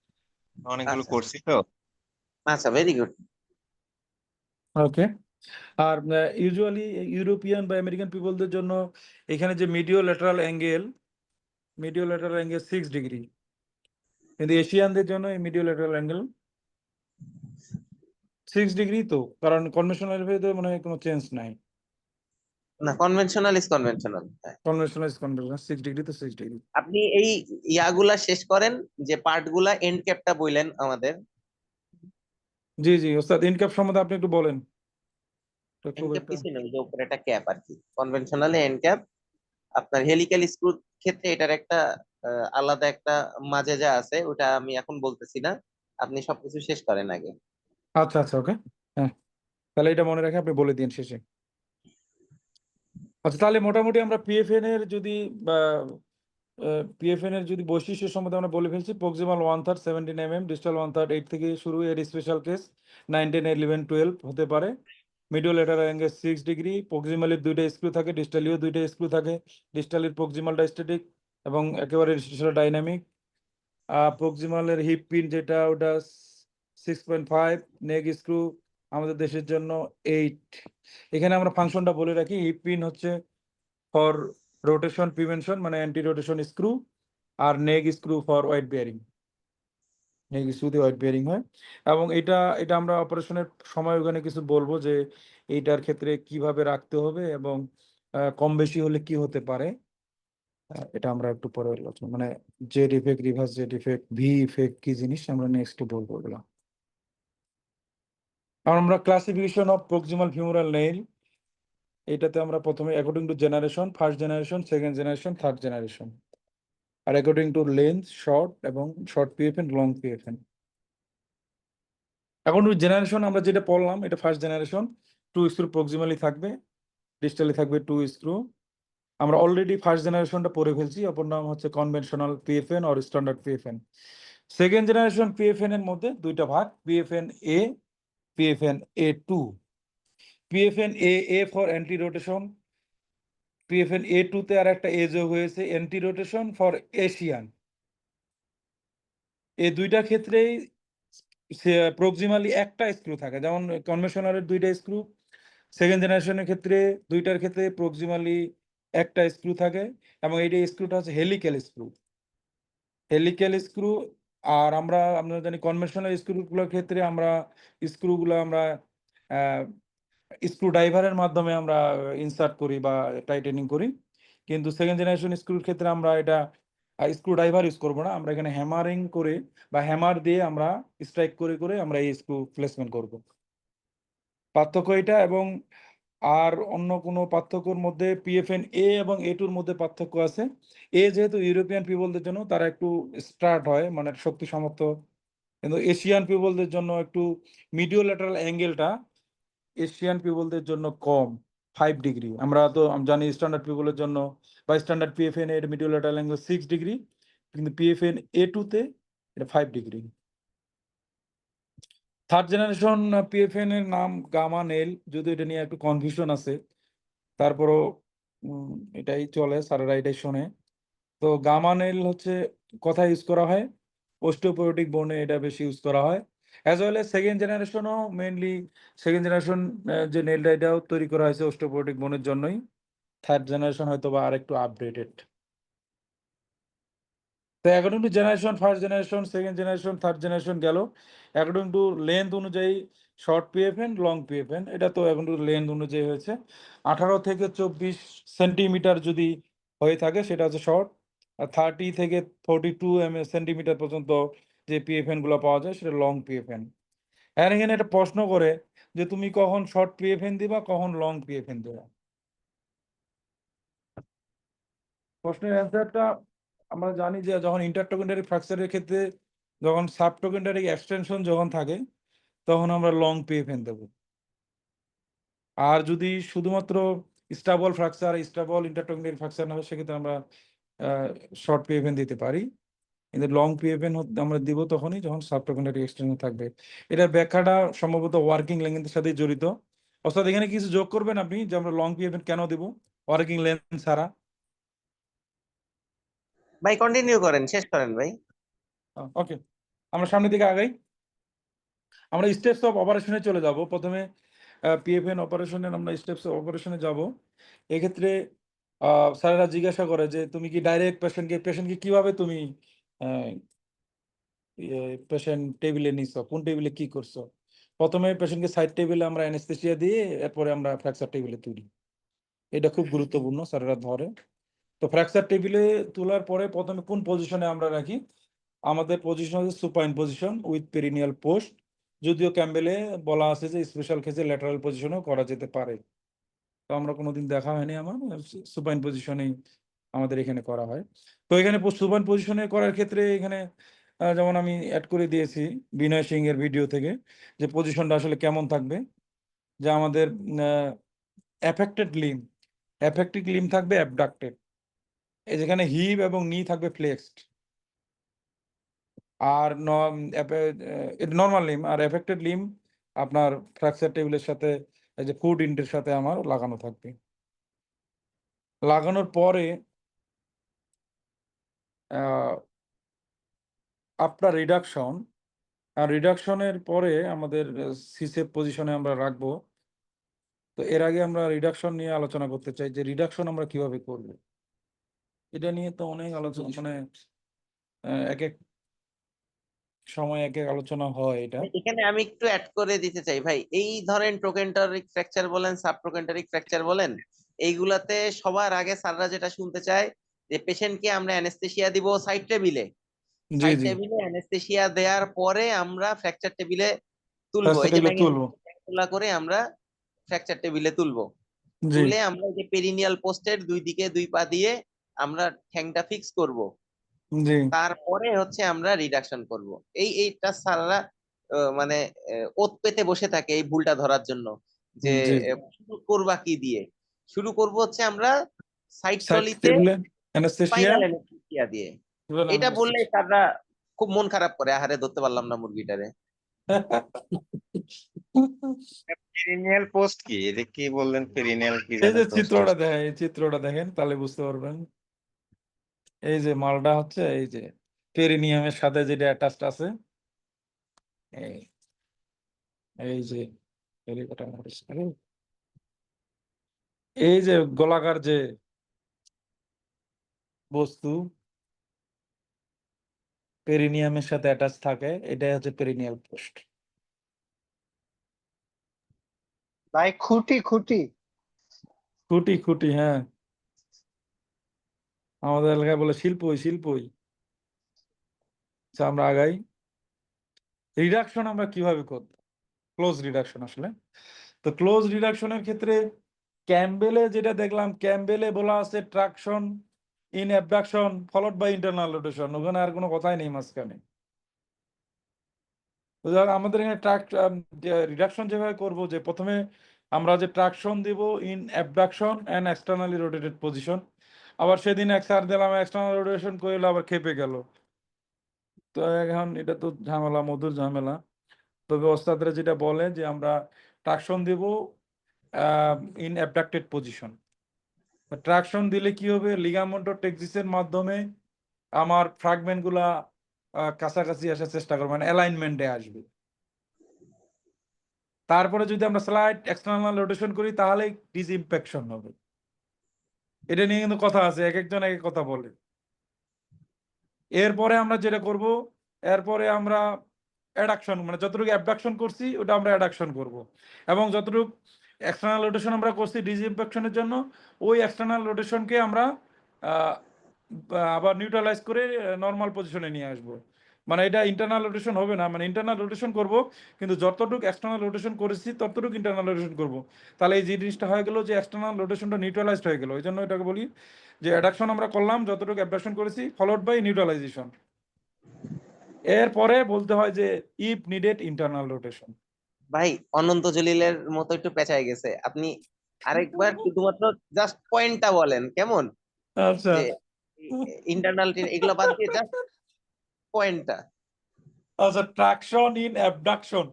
অনেকগুলো আচ্ছা করছি তো। আচ্ছা, ভেরি গুড। ওকে আর ইউজুয়ালি ইউরোপিয়ান বা আমেরিকান পিপলদের জন্য এখানে যে মিডিও ল্যাটারাল অ্যাঙ্গেল 6 ডিগ্রি কিন্তু এশিয়ানদের জন্য এই মিডিও ল্যাটারাল অ্যাঙ্গেল 6 ডিগ্রি তো কারণ কনভেনশনাল ভেতরে মনে হয় কোনো চেঞ্জ নাই না, conventional is conventional. Conventional is conventional 6 degree তো 6 ডিগ্রি আপনি এই ইয়াগুলা শেষ করেন, যে পার্ট গুলা, এন্ড ক্যাপটা বললেন আমাদের। জি জি ওস্তাদ ইনক্যাপ সম্বন্ধে আপনি একটু বলেন তো এন্ড খুব ক্যাপ একটা কিছুই না, ওই যে উপরে একটা ক্যাপ আর কি, কনভেনশনালে এন্ড ক্যাপ। আপনার হেলিক্যাল স্ক্রুর ক্ষেত্রে এটার একটা আলাদা একটা মাঝে যা আছে, ওটা আমি এখন বলতেছি না, আপনি সবকিছু শেষ করেন আগে। আচ্ছা আচ্ছা ওকে হ্যাঁ তাহলে এটা মনে রাখে আপনি বলে দিন শেষে আচ্ছা তাহলে মোটামুটি আমরা পিএফএন এর যদি বা পিএফএন এর যদি বৈশিষ্ট্য সম্বন্ধে আমরা বলে ফেলছি প্রক্সিমাল 1/3 17 mm ডিস্টাল 1/3 8 থেকে শুরু এর স্পেশাল কেস 9 10 11 12 হতে পারে মিডিও ল্যাটারাল অ্যাঙ্গেল 6 ডিগ্রি প্রক্সিমালি দুইটা স্ক্রু থাকে ডিস্টালিও দুইটা স্ক্রু থাকে ডিস্টালির প্রক্সিমালটা স্ট্যাটিক এবং একেবারে সেটা ডাইনামিক প্রক্সিমালের হিপ পিন যেটা ওটা 6.5 নেক স্ক্রু আমাদের দেশের জন্য 8 এখানে আমরা ফাংশনটা বলে রাখি হিপ পিন হচ্ছে ফর রোটেশন প্রিভেনশন মানে অ্যান্টি রোটেশন স্ক্রু আর neck screw for weight bearing neck screw দিয়ে ওয়েট বেয়ারিং হয় এবং এটা এটা আমরা অপারেশনের সময় ওখানে কিছু বলবো যে এইটার ক্ষেত্রে কিভাবে রাখতে হবে এবং কম বেশি হলে কি হতে পারে এটা আমরা একটু পরে আলোচনা মানে Z effect reverse Z effect V effect কি জিনিস আমরা নেক্সট বলবো এগুলো আর আমরা classification of proximal femoral nail এটাতে আমরা প্রথমে according to generation first generation second generation third generation আর অ্যাকর্ডিং টু লেন্থ শর্ট এবং শর্ট পিএফএন লং পিএফএন এখন জেনারেশন আমরা যেটা পড়লাম এটা ফার্স্ট জেনারেশন 2 স্ক্রু প্রক্সিমালি থাকবে ডিস্টালি থাকবে 2 স্ক্রু আমরা অলরেডি ফার্স্ট জেনারেশনটা পড়ে ফেলছি অপর নাম হচ্ছে conventional PFN or standard PFN second generation PFN এর মধ্যে দুইটা ভাগ PFN A PFN A2 PFN A for anti rotation PFN A2 তে আর একটা এ যোগ হয়েছে অ্যান্টি রোটেশন ফর এশিয়ান এই দুইটা ক্ষেত্রেই প্রক্সিমালি একটা স্ক্রু থাকে, যেমন কনভেনশনালের দুইটা স্ক্রু, সেকেন্ড জেনারেশনের ক্ষেত্রে দুইটার ক্ষেত্রে প্রক্সিমালি একটা স্ক্রু থাকে, এবং এইটা স্ক্রুটা হচ্ছে হেলিক্যাল স্ক্রু। Helical screw. আর আমরা জানি কনভেনশনাল স্ক্রুগুলোর ক্ষেত্রে স্ক্রুগুলো আমরা স্ক্রু ড্রাইভারের মাধ্যমে আমরা ইনসার্ট করি বা টাইটেনিং করি। কিন্তু সেকেন্ড জেনারেশন স্ক্রুর ক্ষেত্রে আমরা এটা স্ক্রু ড্রাইভার ইউজ করবো না, আমরা এখানে হ্যামারিং করে বা হ্যামার দিয়ে আমরা স্ট্রাইক করে করে আমরা এই স্ক্রু প্লেসমেন্ট করব। পার্থক্য এটা। এবং আর অন্য কোনো পার্থক্যর মধ্যে পিএফএন এ এবং A2-র মধ্যে পার্থক্য আছে। এ যেহেতু ইউরোপিয়ান পিপলদের জন্য তারা একটু স্টার্ট হয়, মানে শক্তি সামর্থ্য, কিন্তু এশিয়ান পিপলদের জন্য একটু মিডিও ল্যাটারাল অ্যাঙ্গেলটা এশিয়ান পিপলদের জন্য কম, 5 ডিগ্রি। আমরা তো জানি স্ট্যান্ডার্ড পিপলের জন্য বা স্ট্যান্ডার্ড পিএফএন এর মিডিও ল্যাটারাল অ্যাঙ্গেল 6 ডিগ্রি, কিন্তু পিএফএন A2-তে এটা 5 ডিগ্রি। থার্ড জেনারেশন পিএফএন এর নাম গামা নেল, যদি এটা নিয়ে একটু কনফিউশন আছে, তারপরও এটাই চলে, স্যারেরা এটাই শোনে। তো গামা নেল হচ্ছে কথা ইউজ করা হয়, অস্টিওপোরোটিক বোনে এটা বেশি ইউজ করা হয়। অ্যাজ ওয়েল এজ সেকেন্ড জেনারেশনও মেইনলি সেকেন্ড জেনারেশন যে নেলটা এটাও তৈরি করা হয়েছে অস্টিওপোরোটিক বোনের জন্যই। থার্ড জেনারেশন হয়তো বা আরেকটু আপডেটেড। তো according to generation, first generation, second generation, third generation গেল। অ্যাকর্ডিং টু লেন্থ অনুযায়ী শর্ট পিএফএন, লং পিএফএন, এটা তো অ্যাকর্ডিং টু লেন্থ অনুযায়ী হয়েছে। 18 থেকে 24 সেন্টিমিটার যদি হয়ে থাকে সেটা হচ্ছে শর্ট, আর 30 থেকে 42 সেন্টিমিটার পর্যন্ত যে পিএফএন গুলো পাওয়া যায় সেটা লং পিএফএন। আর এখানে একটা প্রশ্ন করে যে তুমি কখন শর্ট পিএফএন দিবা, কখন লং পিএফএন দিবা। প্রশ্নের অ্যান্সারটা আমরা জানি যে যখন ইন্টারটোকেন্ডারি ফ্র্যাকচারের ক্ষেত্রে যখন সাবটোকেন্ডারি এক্সটেনশন যখন থাকে তখন আমরা লং পিএফএন দেব। আর যদি শুধুমাত্র স্টাবল ফ্র্যাকচার, স্টাবল ইন্টারটোকেন্ডারি ফ্র্যাকচার না হয় সেক্ষেত্রে আমরা শর্ট পিএফএন দিতে পারি। কিন্তু লং পিএফএন আমরা দিব তখনই যখন সাবটোকেন্ডারি এক্সটেনশন থাকবে। এটার ব্যাখ্যাটা সম্ভবত ওয়ার্কিং লেন্থের সাথে জড়িত। অর্থাৎ এখানে কিছু যোগ করবেন আপনি যে আমরা লং পিএফএন কেন দেব ওয়ার্কিং লেন্থ ছাড়া। ভাই কন্টিনিউ করেন, শেষ করেন ভাই। ওকে, আমরা সামনের দিকে আগাই। আমরা স্টেপস অফ অপারেশনে চলে যাব। প্রথমে পিএফএন অপারেশনের আমরা স্টেপস অফ অপারেশনে যাব। এক্ষেত্রে স্যারেরা জিজ্ঞাসা করে যে তুমি কি ডাইরেক্ট পেশেন্টকে কিভাবে তুমি পেশেন্ট টেবিলে নিছো, কোন টেবিলে কি করছো। প্রথমে পেশেন্টকে সাইড টেবিলে আমরা অ্যানেস্থেসিয়া দিয়ে এরপরে আমরা ফ্র্যাকচার টেবিলে তুলি। এটা খুব গুরুত্বপূর্ণ, স্যারেরা ধরে। তো ফ্র্যাকচার টেবিলে তোলার পরে প্রথমে কোন পজিশনে আমরা রাখি, আমাদের পজিশন হচ্ছে supine position with perineal post. যদিও ক্যাম্বেলে বলা আছে যে স্পেশাল কেসে ল্যাটারাল পজিশনেও করা যেতে পারে, তো আমরা কোনোদিন দেখা হয়নি আমার, সুপাইন পজিশনেই আমাদের এখানে করা হয়। তো এখানে সুপাইন পজিশনে করার ক্ষেত্রে এখানে যেমন আমি অ্যাড করে দিয়েছি বিনয় সিং এর ভিডিও থেকে যে পজিশনটা আসলে কেমন থাকবে। যে আমাদের অ্যাফেক্টেড লিম থাকবে অ্যাবডাক্টেড, যেখানে হিপ এবং নি থাকবে ফ্লেক্সড। আর নর্মাল লিম আর এফেক্টেড লিম আপনার ফ্র্যাকচার টেবিলের সাথে এই যে ফুড ইন্টের সাথে আমার লাগানো থাকবে। লাগানোর পরে আপনার রিডাকশনের পরে আমাদের সিসেপ পজিশনে আমরা রাখবো। তো এর আগে আমরা রিডাকশন নিয়ে আলোচনা করতে চাই যে রিডাকশন আমরা কিভাবে করব। এটা নিয়ে তো অনেক আলোচনা, মানে এক এক সময় এক এক আলোচনা হয় এটা। এখানে আমি একটু অ্যাড করে দিতে চাই ভাই, এই ধরেন ট্রোকেন্টারিক ফ্র্যাকচার বলেন, সাবট্রোকেন্টারিক ফ্র্যাকচার বলেন, এইগুলাতে সবার আগে স্যাররা যেটা শুনতে চায় যে পেশেন্টকে আমরা অ্যানেস্থেসিয়া দিব সাইড টেবিলে, জি সাইড জি, টেবিলে অ্যানেস্থেসিয়া দেওয়ার পরে আমরা ফ্র্যাকচার টেবিলে তুলবো। ফ্র্যাকচার এই যে টেবিলে তুলবো। ব্যাঙের করে আমরা ফ্র্যাকচার টেবিলে তুলবো। জি তুলে আমরা এই যে পেরিনিয়াল পোস্টের দুই দিকে দুই পা দিয়ে আমরা ঠ্যাংটা ফিক্স করব। জি তারপরে হচ্ছে আমরা রিডাকশন করব। এইটা স্যাররা মানে ওত পেতে বসে থাকে এই ভুলটা ধরার জন্য যে জি, শুরু করবা কি দিয়ে। শুরু করব হচ্ছে আমরা সাইড সাইড ট্রলিতে টেবিলে অ্যানেস্থেসিয়া, স্পাইনাল অ্যানেস্থেসিয়া দিয়ে। এটা বললে তারা খুব মন খারাপ করে, আহারে ধরতে পারলাম না মুরগিটারে। পেরিনিয়াল পোস্ট কি? এটা কি বললেন? পেরিনিয়াল কি এই যে জানেন? চিত্রটা দেখেন, এই চিত্রটা দেখেন তাহলে বুঝতে পারবেন। এই যে মালটা হচ্ছে এই যে পেরিনিয়ামের সাথে যেটা অ্যাটাচড আছে এই এই যে এই যে গোলাকার যে বস্তু পেরিনিয়ামের সাথে অ্যাটাচ থাকে এটাই হচ্ছে পেরিনিয়াল পোস্ট। ভাই খুঁটি খুঁটি খুঁটি খুঁটি, হ্যাঁ, আমাদের এলাকায় বলে শিল্পই শিল্পই। আচ্ছা, আমরা আগাই। রিডাকশন আমরা কিভাবে করব? ক্লোজ রিডাকশন আসলে, তো ক্লোজ রিডাকশনের ক্ষেত্রে ক্যাম্বেলে যেটা দেখলাম, ক্যাম্বেলে বলা আছে traction in abduction followed by internal rotation, ওখানে আর কোনো কথাই নেই মাঝখানে। তো আমাদের এখানে ট্রাক রিডাকশন যেভাবে করব, যে প্রথমে আমরা যে ট্রাকশন দিব in abduction and externally rotated position, আবার সেদিন এক স্যার দিলাম এক্সটার্নাল রোটেশন করলে আবার খেপে গেল। তো এখন এটা তো ঝামেলা, মধুর ঝামেলা। তবে ওস্তাদরা যেটা বলে যে আমরা ট্রাকশন দিব ইন অ্যাবডাক্টেড পজিশন। ট্রাকশন দিলে কি হবে, লিগামেন্টো টেক্সিসের মাধ্যমে আমার ফ্র্যাগমেন্ট গুলা কাছাকাছি আসার চেষ্টা করবে, মানে অ্যালাইনমেন্টে আসবে। তারপরে যদি আমরা স্লাইড এক্সটার্নাল রোটেশন করি তাহলে ডিসইম্প্যাকশন হবে। এটা নিয়ে কিন্তু কথা আছে, এক একজন এক এক কথা বলে। এরপরে আমরা যেটা করব, এরপরে আমরা অ্যাডাকশন, মানে যতটুকু অ্যাবডাকশন করছি ওটা আমরা অ্যাডাকশন করব, এবং যতটুকু এক্সটার্নাল রোটেশন আমরা করছি ডিসইম্প্যাকশনের জন্য, ওই এক্সটার্নাল রোটেশনকে আমরা আবার নিউট্রালাইজ করে নর্মাল পজিশনে নিয়ে আসব। মানে এটা ইন্টারনাল রোটেশন হবে না, মানে ইন্টারনাল রোটেশন করব কিন্তু যতটুকু এক্সটার্নাল রোটেশন করেছি ততটুকু ইন্টারনাল রোটেশন করব। তাহলে এই যে জিনিসটা হয়ে গেল যে এক্সটার্নাল রোটেশনটা নিউট্রালাইজড হয়ে গেল, এই জন্য এটাকে বলি যে অ্যাডাকশন আমরা করলাম যতটুকু অ্যাবডাকশন করেছি ফলোড বাই নিউট্রালাইজেশন। এরপরে বলতে হয় যে ইফ নিডেড ইন্টারনাল রোটেশন। ভাই অনন্ত জলিলের মতো একটু পেঁচায় গেছে, আপনি আরেকবার শুধুমাত্র জাস্ট পয়েন্টটা বলেন কেমন, আচ্ছা যে ইন্টারনাল এগুলো বাদ দিয়ে জাস্ট পয়েন্টটা। আচ্ছা, ট্রাকশন ইন অ্যাবডাকশন,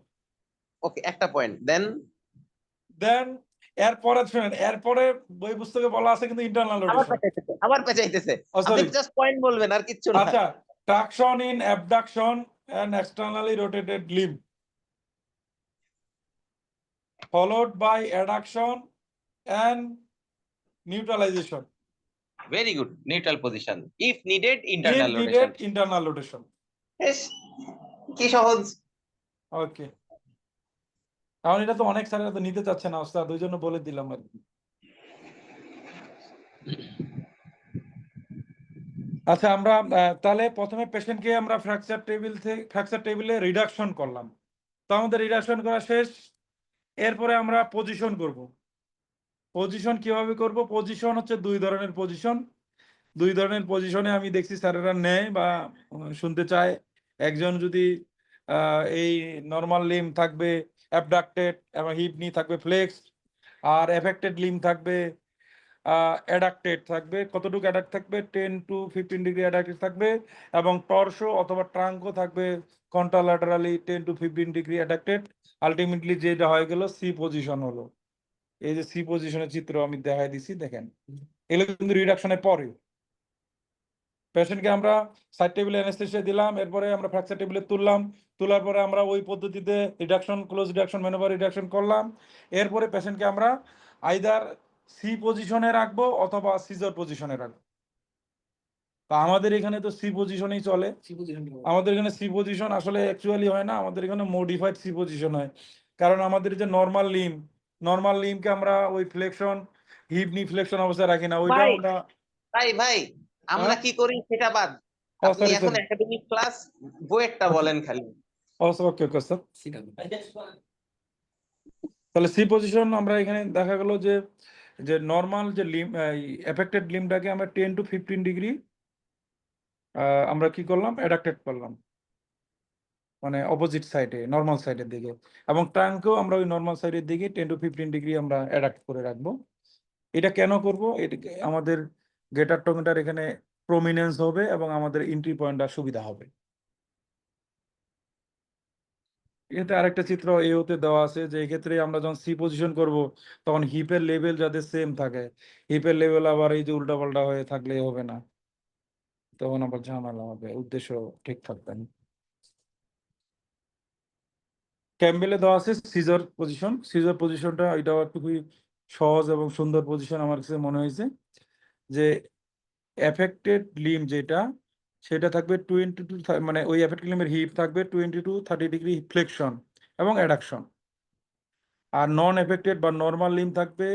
ওকে, একটা পয়েন্ট দেন। দেন এরপরে শুনেন, এরপরে বই পুস্তকে বলা আছে কিন্তু ইন্টারনাল আবার রোটেশন। পেঁচাইতেছে, আবার পেঁচাইতেছে, আপনি সরি, জাস্ট পয়েন্ট বলবেন আর কিচ্ছু না। আচ্ছা, traction in abduction and externally rotated limb followed by adduction and neutralization. Very good, neutral position if needed If internal rotation. needed internal rotation. কি সহজ। ওকে, কারণ এটা তো অনেক স্যারেরা তো নিতে চাচ্ছে না ওস্তাদ, ওই জন্য বলে দিলাম আর কি। আচ্ছা, আমরা তাহলে প্রথমে পেশেন্টকে আমরা ফ্র্যাকচার টেবিলে রিডাকশন করলাম, তো আমাদের রিডাকশন করা শেষ। এরপরে আমরা পজিশন করব। পজিশন কিভাবে করব? পজিশন হচ্ছে দুই ধরনের পজিশন। দুই ধরনের পজিশনে আমি দেখছি স্যারেরা নেয় বা শুনতে চায়। একজন যদি এই নর্মাল লিম থাকবে অ্যাবডাক্টেড এবং হিপ নি থাকবে ফ্লেক্সড, আর এফেক্টেড লিম থাকবে অ্যাডাক্টেড থাকবে। কতটুকু অ্যাডাক্ট থাকবে? 10 to 15 ডিগ্রি অ্যাডাক্টেড থাকবে, এবং টর্সো অথবা ট্রাঙ্কও থাকবে কন্ট্রাল্যাটারালি 10 to 15 ডিগ্রি অ্যাডাক্টেড। আলটিমেটলি যেটা হয়ে গেল সি পজিশন হলো। এই যে সি পজিশনের চিত্র আমি দেখাই দিছি, দেখেন এগুলো কিন্তু রিডাকশনের পরে। পেশেন্টকে আমরা সাইড টেবিলে অ্যানেস্থেসিয়া দিলাম, এরপরে আমরা ফ্র্যাকচার টেবিলে তুললাম, তোলার পরে আমরা ওই পদ্ধতিতে reduction, close reduction, manoeuvre reduction করলাম। এরপরে পেশেন্টকে আমরা আইদার সি পজিশনে রাখবো অথবা সিজার পজিশনে রাখবো। তা আমাদের এখানে তো সি পজিশনেই চলে। আমাদের এখানে সি পজিশন আসলে অ্যাকচুয়ালি হয় না, আমাদের এখানে মডিফাইড সি পজিশন হয়। কারণ আমাদের যে নর্মাল লিমকে আমরা ওই ফ্লেকশন, হিপ নি ফ্লেকশন অবস্থায় রাখি না, ওইটা ভাই আমরা ভাই আমরা কি করি সেটা বাদ, আপনি সরি এখন সরি একাডেমিক ক্লাস বইয়েরটা বলেন খালি। ওকে ওকে স্যার। তাহলে সি পজিশন আমরা এখানে দেখা গেল যে যে নর্মাল যে লিম, এফেক্টেড লিমটাকে আমরা 10 to 15 ডিগ্রি আমরা কি করলাম, অ্যাডাক্টেড করলাম, মানে অপোজিট সাইডে নর্মাল সাইডের দিকে, এবং ট্রাঙ্কও আমরা ওই নর্মাল সাইডের দিকে 10 to 15 ডিগ্রি আমরা অ্যাডাক্ট করে রাখবো। এটা কেন করব? এটা আমাদের গেটার টমেটার এখানে প্রমিনেন্স হবে এবং আমাদের এন্ট্রি পয়েন্টটা সুবিধা হবে। এতে আরেকটা চিত্র এওতে দেওয়া আছে যে এক্ষেত্রে আমরা যখন সি পজিশন করব তখন হিপের লেভেল যাতে সেম থাকে, হিপের লেভেল আবার এই যে উল্টাপাল্টা হয়ে থাকলে হবে না। তখন আবার ঝামেলা হবে, উদ্দেশ্য ঠিক থাকবে না। ক্যাম্বেলে দেওয়া আছে সিজার পজিশন। সিজার পজিশনটা এটাও একটু খুবই সহজ এবং সুন্দর পজিশন আমার কাছে মনে হয়েছে। যে এফেক্টেড লিম্ব যেটা, সেটা থাকবে 22 মানে ওই এফেক্টেড লিম্বের হিপ থাকবে 20 to 30 ডিগ্রি ফ্লেকশন এবং অ্যাডাকশন। আর নন এফেক্টেড বা নর্মাল লিম্ব থাকবে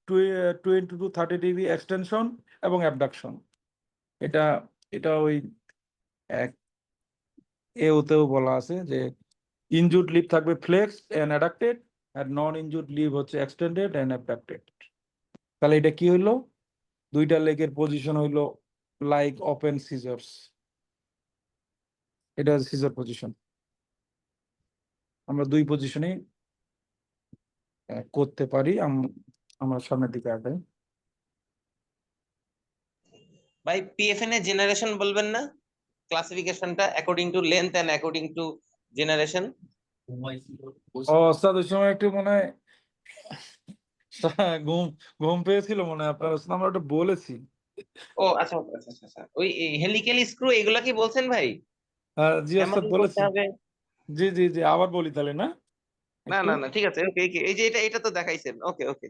20 to 30 ডিগ্রি এক্সটেনশন এবং অ্যাবডাকশন। এটা এটা ওই এক এওতেও বলা আছে যে ইনজুরড লিভ থাকবে ফ্লেক্সড এন্ড অ্যাডাক্টেড, আর নন ইনজুরড লিভ হচ্ছে এক্সটেন্ডেড এন্ড অ্যাবডাক্টেড। তাহলে এটা কি হইলো? দুইটা লেগের পজিশন হইলো লাইক ওপেন সিজার্স। এটা সিজার পজিশন। আমরা দুই পজিশনে করতে পারি। আমরা সামনের দিকে আগাই। ভাই পিএফএন এর জেনারেশন বলবেন না, ক্লাসিফিকেশনটা according to length and according to generation? ওস্তাদ ওই সময় একটু মনে হয় ঘুম ঘুম পেয়েছিল মনে হয় আপনার, ওস্তাদ আমরা ওটা বলেছি। ও আচ্ছা আচ্ছা আচ্ছা আচ্ছা, ওই হেলিক্যাল স্ক্রু এগুলা কি বলছেন ভাই? জি এমন ওস্তাদ করতে বলেছি। হবে? জি জি জি, আবার বলি তাহলে না না একটু। না না, ঠিক আছে, ওকে ওকে, এই যে এটা এটা তো দেখাইছেন, ওকে ওকে।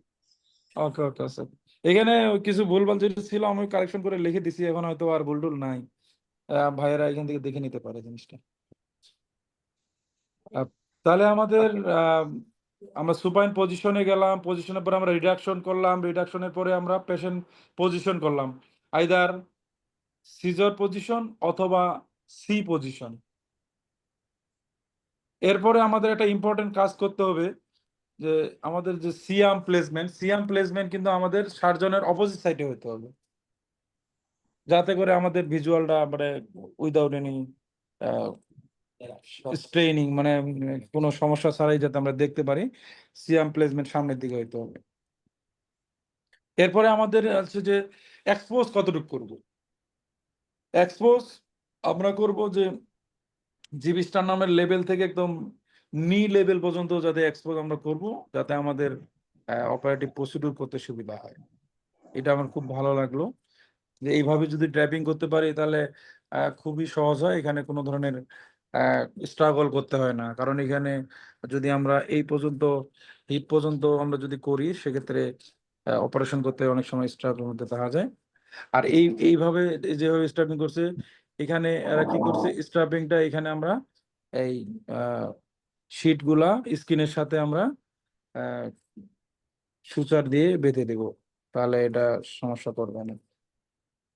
ওকে ওকে ওস্তাদ, এখানে কিছু ভুলভাল যেটা ছিল আমি কারেকশন করে লিখে দিছি, এখন হয়তো আর ভুল টুল নাই। ভাইয়েরা এখান থেকে দেখে নিতে পারে জিনিসটা। আহ, তাহলে আমাদের ওকে। আমরা সুপাইন পজিশনে গেলাম, পজিশনের পরে আমরা রিডাকশন করলাম, রিডাকশনের পরে আমরা পেশেন্ট পজিশন করলাম, আইদার সিজার পজিশন অথবা সি পজিশন। এরপরে আমাদের একটা ইম্পর্টেন্ট কাজ করতে হবে, যে আমাদের যে সিয়াম প্লেসমেন্ট কিন্তু আমাদের সার্জনের অপোজিট সাইডে হতে হবে, যাতে করে আমাদের ভিজুয়ালটা মানে উইদাউট এনি স্ট্রেইনিং মানে কোনো সমস্যা ছাড়াই যাতে আমরা দেখতে পারি। সিয়াম প্লেসমেন্ট সামনের দিকে হইতে হবে। এরপরে আমাদের আছে যে এক্সপোজ কতটুকু করব। এক্সপোজ আমরা করব যে জিবি স্টার নামের লেভেল থেকে একদম নি লেভেল পর্যন্ত যাতে এক্সপোজ আমরা করব, যাতে আমাদের অপারেটিভ প্রসিডিউর করতে সুবিধা হয়। এটা আমার খুব ভালো লাগলো যে এইভাবে যদি ড্রাইভিং করতে পারি তাহলে খুবই সহজ হয়, এখানে কোনো ধরনের স্ট্রাগল করতে হয় না। কারণ এখানে যদি আমরা এই পর্যন্ত হিপ পর্যন্ত আমরা যদি করি, সেক্ষেত্রে অপারেশন করতে অনেক সময় স্ট্রাগল মধ্যে দেখা যায়। আর এইভাবে যেভাবে স্ট্রাপিং করছে, এখানে এরা কি করছে, স্ট্রাপিংটা এখানে আমরা এই শিট গুলা স্কিনের সাথে আমরা সুচার দিয়ে বেঁধে দেব, তাহলে এটা সমস্যা করবে না।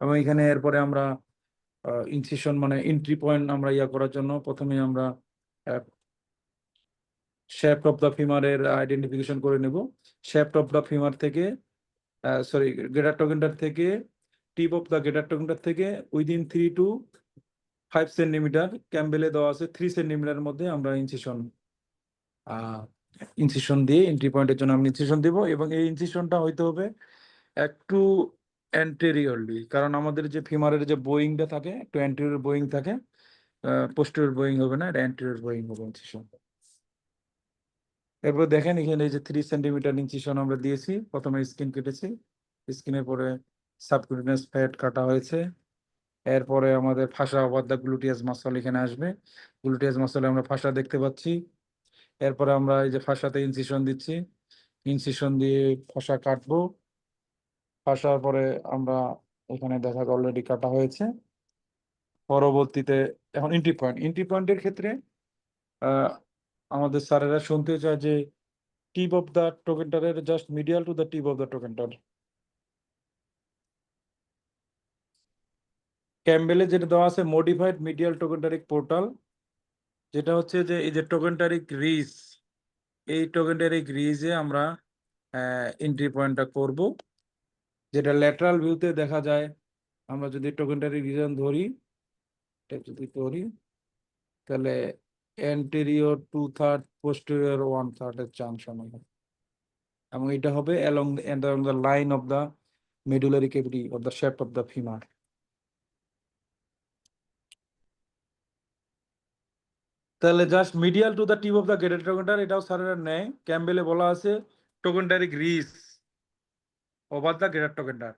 এবং এখানে এরপরে আমরা ইনসিশন মানে এন্ট্রি পয়েন্ট আমরা ইয়া করার জন্য প্রথমে আমরা শেপ অফ দ্য ফিমারের আইডেন্টিফিকেশন করে নেব। শেপ অফ দ্য ফিমার থেকে সরি গ্রেটার টগেন্ডার থেকে, টিপ অফ দ্য গ্রেটার টগেন্ডার থেকে উইদিন 3 to 5 সেন্টিমিটার, ক্যাম্বেলে দেওয়া আছে 3 সেন্টিমিটারের মধ্যে আমরা ইনসিশন দিয়ে এন্ট্রি পয়েন্টের জন্য আমরা ইনসিশন দিব। এবং এই ইনসিশনটা হইতে হবে একটু অ্যান্টেরিয়রলি, কারণ আমাদের যে ফিমারের যে বোয়িংটা থাকে একটু অ্যান্টেরিয়র বোয়িং থাকে, পোস্টেরিয়র বোয়িং হবে না, এটা অ্যান্টেরিয়র বোয়িং হবে ইনসিশন। এরপর দেখেন এখানে এই যে 3 সেন্টিমিটার ইনসিশন আমরা দিয়েছি, প্রথমে স্কিন কেটেছি, স্কিনের পরে সাবকুটেনিয়াস ফ্যাট কাটা হয়েছে। এরপরে আমাদের ফাসা ওভার দ্য গ্লুটিয়াস মাসল এখানে আসবে, গ্লুটিয়াস মাসলে আমরা ফাসা দেখতে পাচ্ছি। এরপরে আমরা এই যে ফাসাতে ইনসিশন দিচ্ছি, ইনসিশন দিয়ে ফাসা কাটবো। ফাসার পরে আমরা এখানে দেখা অলরেডি কাটা হয়েছে। পরবর্তীতে এখন এন্ট্রি পয়েন্টের ক্ষেত্রে আহ, আমাদের স্যারেরা শুনতে চায় যে টিপ অফ দ্য টোকেন্টারের just medial to the tip of the trochanter. ক্যাম্বেলে যেটা দেওয়া আছে মডিফাইড মিডিয়াল টোকেন্টারিক পোর্টাল, যেটা হচ্ছে যে এই যে টোকেন্টারিক রিজ, এই টোকেন্টারিক রিজে আমরা এন্ট্রি পয়েন্টটা করব, যেটা ল্যাটারাল ভিউতে দেখা যায়। আমরা যদি টোকেন্টারিক রিজন ধরি, এটা যদি ধরি তাহলে অ্যান্টেরিয়র 2/3, পোস্টেরিয়র 1/3 এর জাংশন হবে, এবং এটা হবে along the line of the medullary cavity of the shaft of the femur. তাহলে just medial to the tip of the greater trochanter, এটাও স্যারেরা নেয়। ক্যাম্বেলে বলা আছে trochanteric ridge over the greater trochanter.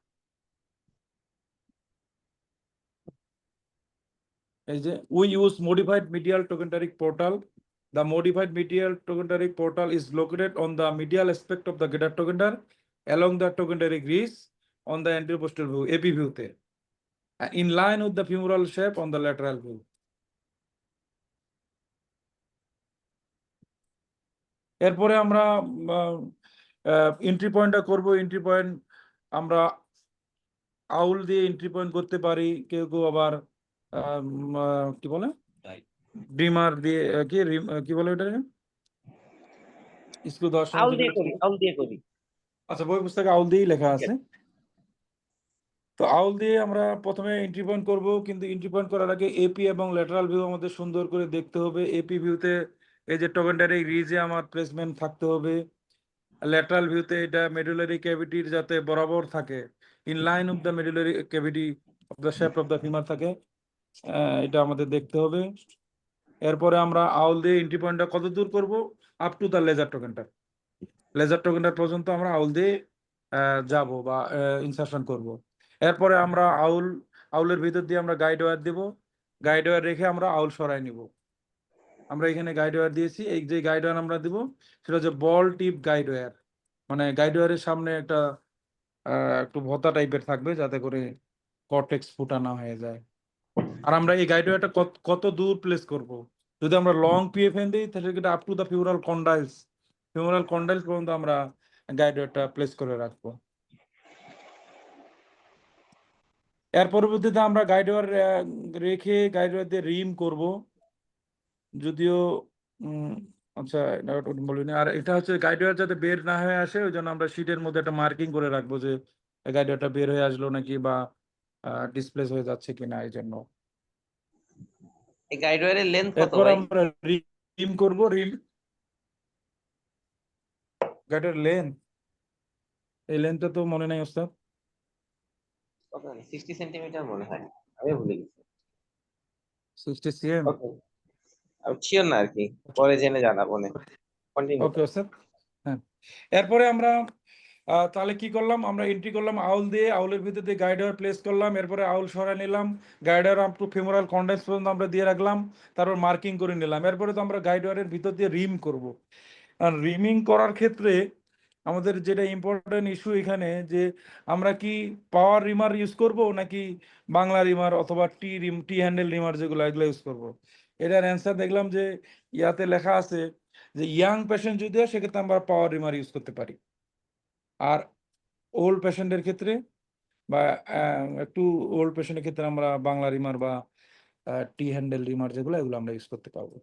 এই যে we use modified medial trochanteric portal. The modified medial trochanteric portal is located on the medial aspect of the greater trochanter along the trochanteric ridge on the anterior posterior view, AP view তে, in line with the femoral shape on the lateral view. এরপরে আমরা entry পয়েন্টটা করব। Entry point আমরা আউল দিয়ে entry point করতে পারি, কেউ কেউ আবার কি বলে ড্রিমার দিয়ে কি বলে ওটা স্কুল দেওয়ার সময় আউল যেটা দিয়ে করি, আউল দিয়ে করি। আচ্ছা, বই পুস্তকে আউল দিয়েই লেখা আছে। তো আউল দিয়ে আমরা প্রথমে এন্ট্রি পয়েন্ট করব, কিন্তু এন্ট্রি পয়েন্ট করার আগে এপি এবং ল্যাটারাল ভিউ আমাদের সুন্দর করে দেখতে হবে। এপি ভিউতে এই যে ট্রোকেন্টারিক রিজে আমার প্লেসমেন্ট থাকতে হবে। ল্যাটারাল ভিউতে এটা মেডুলারি ক্যাভিটির যাতে বরাবর থাকে, in line of the medullary cavity of the shape of the femur থাকে, এটা আমাদের দেখতে হবে। এরপরে আমরা আউল দিয়ে এন্ট্রি পয়েন্টটা কত দূর করব, up to the lesser trochanter. Lesser trochanter পর্যন্ত আমরা আউল দিয়ে যাব বা ইনসারশন করব। এরপরে আমরা আউলের ভিতর দিয়ে আমরা গাইড ওয়্যার দেব। গাইড ওয়্যার রেখে আমরা আউল সরাই নিব। আমরা এখানে গাইড ওয়্যার দিয়েছি। এই যে গাইড ওয়্যার আমরা দিব সেটা হচ্ছে বল টিপ গাইড ওয়্যার, মানে গাইড ওয়্যারের সামনে একটা একটু ভোঁতা টাইপের থাকবে যাতে করে কর্টেক্স ফুটা না হয়ে যায়। আর আমরা এই গাইড ওয়্যারটা কত দূর প্লেস করব, যদি আমরা লং পিএফএন দিই তাহলে এটা আপ টু দ্য ফিউরাল কন্ডাইলস পর্যন্ত আমরা গাইড ওয়্যারটা প্লেস করে রাখবো। এর পরবর্তীতে আমরা গাইড ওয়্যার রেখে গাইড ওয়্যার দিয়ে রিম করব, যদিও আচ্ছা এটা বলিনি। আর এটা হচ্ছে গাইড ওয়্যার যাতে বের না হয়ে আসে, ওই জন্য আমরা শিটের মধ্যে একটা মার্কিং করে রাখবো যে গাইড ওয়্যারটা বের হয়ে আসলো নাকি বা ডিসপ্লেস হয়ে যাচ্ছে কিনা, এই জন্য। এই গাইড ওয়্যারের লেন্থ কত এরপর ভাই? আমরা রিম করব। গাইডের লেন্থ, এই লেন্থটা তো মনে নাই ওস্তাদ। কত 60 সেন্টিমিটার মনে হয়, আমি ভুলে গেছি। 60 cm। ওকে, আমি শিওর না আর কি, পরে জেনে জানাবো না। কন্টিনিউ ওকে ওস্তাদ। হ্যাঁ, এরপরে আমরা তাহলে কি করলাম, আমরা এন্ট্রি করলাম আউল দিয়ে, আউলের ভিতর দিয়ে গাইড ওয়্যার প্লেস করলাম, এরপরে আউল সরাই নিলাম, guide wire up to femoral condyles পর্যন্ত আমরা দিয়ে রাখলাম, তারপর মার্কিং করে নিলাম। এরপরে তো আমরা গাইড ওয়্যারের ভিতর দিয়ে রিম করব। আর রিমিং করার ক্ষেত্রে আমাদের যেটা ইম্পর্টেন্ট ইস্যু এখানে, যে আমরা কি পাওয়ার রিমার ইউজ করব নাকি বাংলা রিমার অথবা টি হ্যান্ডেল রিমার যেগুলো, এগুলো ইউজ করব। এটার অ্যান্সার দেখলাম যে ইয়াতে লেখা আছে যে ইয়াং পেশেন্ট যদি হয় সেক্ষেত্রে আমরা পাওয়ার রিমার ইউজ করতে পারি, আর ওল্ড পেশেন্টের ক্ষেত্রে বা একটু ওল্ড পেশেন্টের ক্ষেত্রে আমরা বাংলা রিমার বা টি হ্যান্ডেল রিমার যেগুলো, এগুলো আমরা ইউজ করতে পারবো।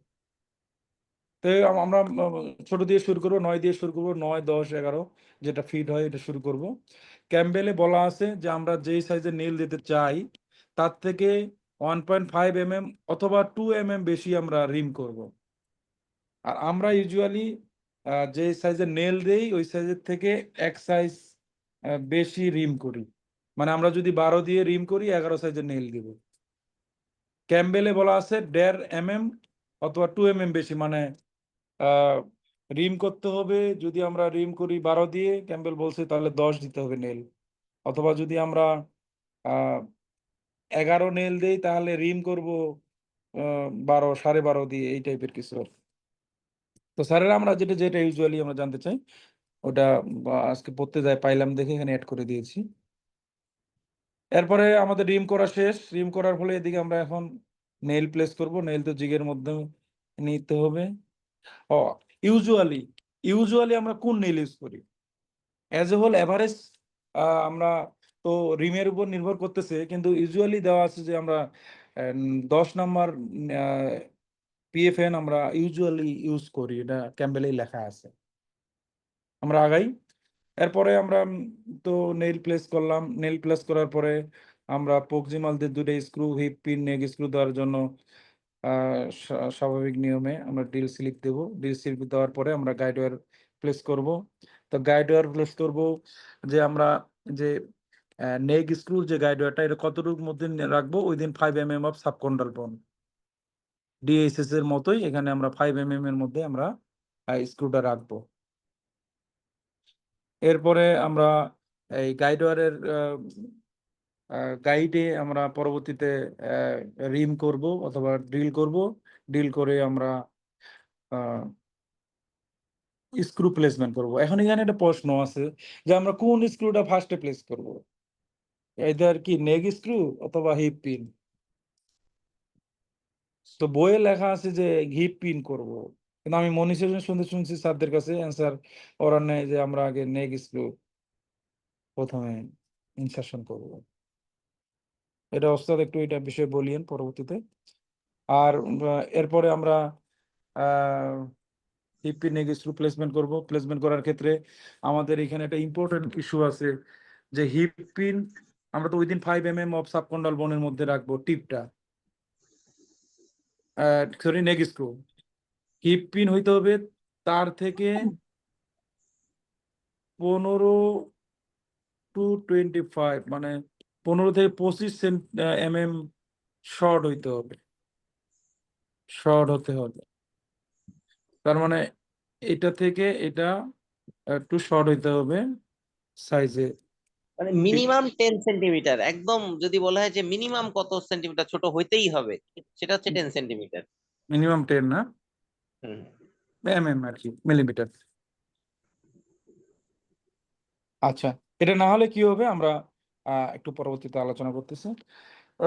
তো আমরা ছোট দিয়ে শুরু করবো, 9 দিয়ে শুরু করবো, 9, 10, 11 যেটা ফিট হয় এটা শুরু করব। ক্যাম্বেলে বলা আছে যে আমরা যেই সাইজের নেল দিতে চাই তার থেকে 1.5 mm অথবা 2 mm বেশি আমরা রিম করব। আর আমরা ইউজুয়ালি যে সাইজের নেল দেই ওই সাইজের থেকে এক সাইজ বেশি রিম করি, মানে আমরা যদি 12 দিয়ে রিম করি 11 সাইজের নেল দিব। ক্যাম্বেলে বলা আছে 1.5 mm অথবা 2 mm বেশি, মানে রিম করতে হবে। যদি আমরা রিম করি 12 দিয়ে, ক্যাম্বেল বলছে তাহলে 10 দিতে হবে নেল, অথবা যদি আমরা 11 নেল দেই তাহলে রিম করব 12, 12.5 দিয়ে, এই টাইপের কিছু। তো স্যারেরা আমরা যেটা যেটা ইউজুয়ালি আমরা জানতে চাই ওটা আজকে পড়তে যাই পাইলাম দেখে এখানে অ্যাড করে দিয়েছি। এরপরে আমাদের রিম করা শেষ। রিম করার ফলে এদিকে আমরা এখন নেল প্লেস করব। নেল তো জিগের মধ্যে নিতে হবে। ও ইউজুয়ালি আমরা কোন নেল ইউজ করি, অ্যাজ এ হোল এভারেজ আমরা তো রিমের উপর নির্ভর করতেছে, কিন্তু ইউজুয়ালি দেওয়া আছে যে আমরা 10 নাম্বার পিএফএন আমরা ইউজুয়ালি ইউজ করি, এটা ক্যাম্বেলেই লেখা আছে। আমরা আগাই। এরপরে আমরা তো নেল প্লেস করলাম। নেল প্লেস করার পরে আমরা প্রক্সিমাল দিয়ে 2টা স্ক্রু, হুইপ পিন, নেক স্ক্রু দেওয়ার জন্য স্বাভাবিক নিয়মে আমরা ড্রিল স্লিপ দেবো। ড্রিল স্লিপ দেওয়ার পরে আমরা গাইড ওয়্যার প্লেস করব। তো গাইড ওয়্যার প্লেস করব যে আমরা যে নেক স্ক্রুর যে গাইড ওয়্যারটা এটা কতটুকুর মধ্যে রাখবো, উইদিন 5 mm অফ সাবকন্ডাল বোন। ডিএসএস এর মতোই এখানে আমরা 5 mm এর মধ্যে আমরা স্ক্রুটা রাখবো। এরপরে আমরা এই গাইড ওয়্যারের গাইডে আমরা পরবর্তীতে রিম করব অথবা ড্রিল করব, ড্রিল করে আমরা স্ক্রু প্লেসমেন্ট করব। এখন এখানে একটা প্রশ্ন আছে যে আমরা কোন স্ক্রুটা ফার্স্টে প্লেস করব, এদের কি নেগ স্ক্রু অথবা হিপ পিন। তো বইয়ে লেখা আছে যে হিপ পিন করব, কিন্তু আমি মনীষের শুনছি স্যারদের কাছে অ্যান্সার ওরা নেই যে আমরা আগে নেগ স্ক্রু প্রথমে ইনসারশন করব। এটা ওস্তাদ একটু এটা বিষয়ে বলিয়েন পরবর্তীতে। আর এরপরে আমরা হিপ পিন নেগ স্ক্রু প্লেসমেন্ট করব। প্লেসমেন্ট করার ক্ষেত্রে আমাদের এখানে একটা ইম্পর্টেন্ট ইস্যু আছে যে হিপ পিন আমরা তো উইদিন 5 mm অফ সাবকন্ডাল বোনের মধ্যে রাখবো টিপটা, সরি নেগ স্ক্রু। হিপ পিন হইতে হবে তার থেকে 15 to 25, মানে 15 থেকে 25 mm শর্ট হইতে হবে, শর্ট হতে হবে। তার মানে এটা থেকে এটা একটু শর্ট হইতে হবে সাইজে। মানে মিনিমাম 10 সেন্টিমিটার, একদম যদি বলা হয় যে মিনিমাম কত সেন্টিমিটার ছোট হইতেই হবে, সেটা হচ্ছে 10 সেন্টিমিটার। মিনিমাম 10 না হুম। mm আর কি, মিলিমিটার। আচ্ছা, এটা না হলে কি হবে আমরা একটু পরবর্তীতে আলোচনা করতেছি।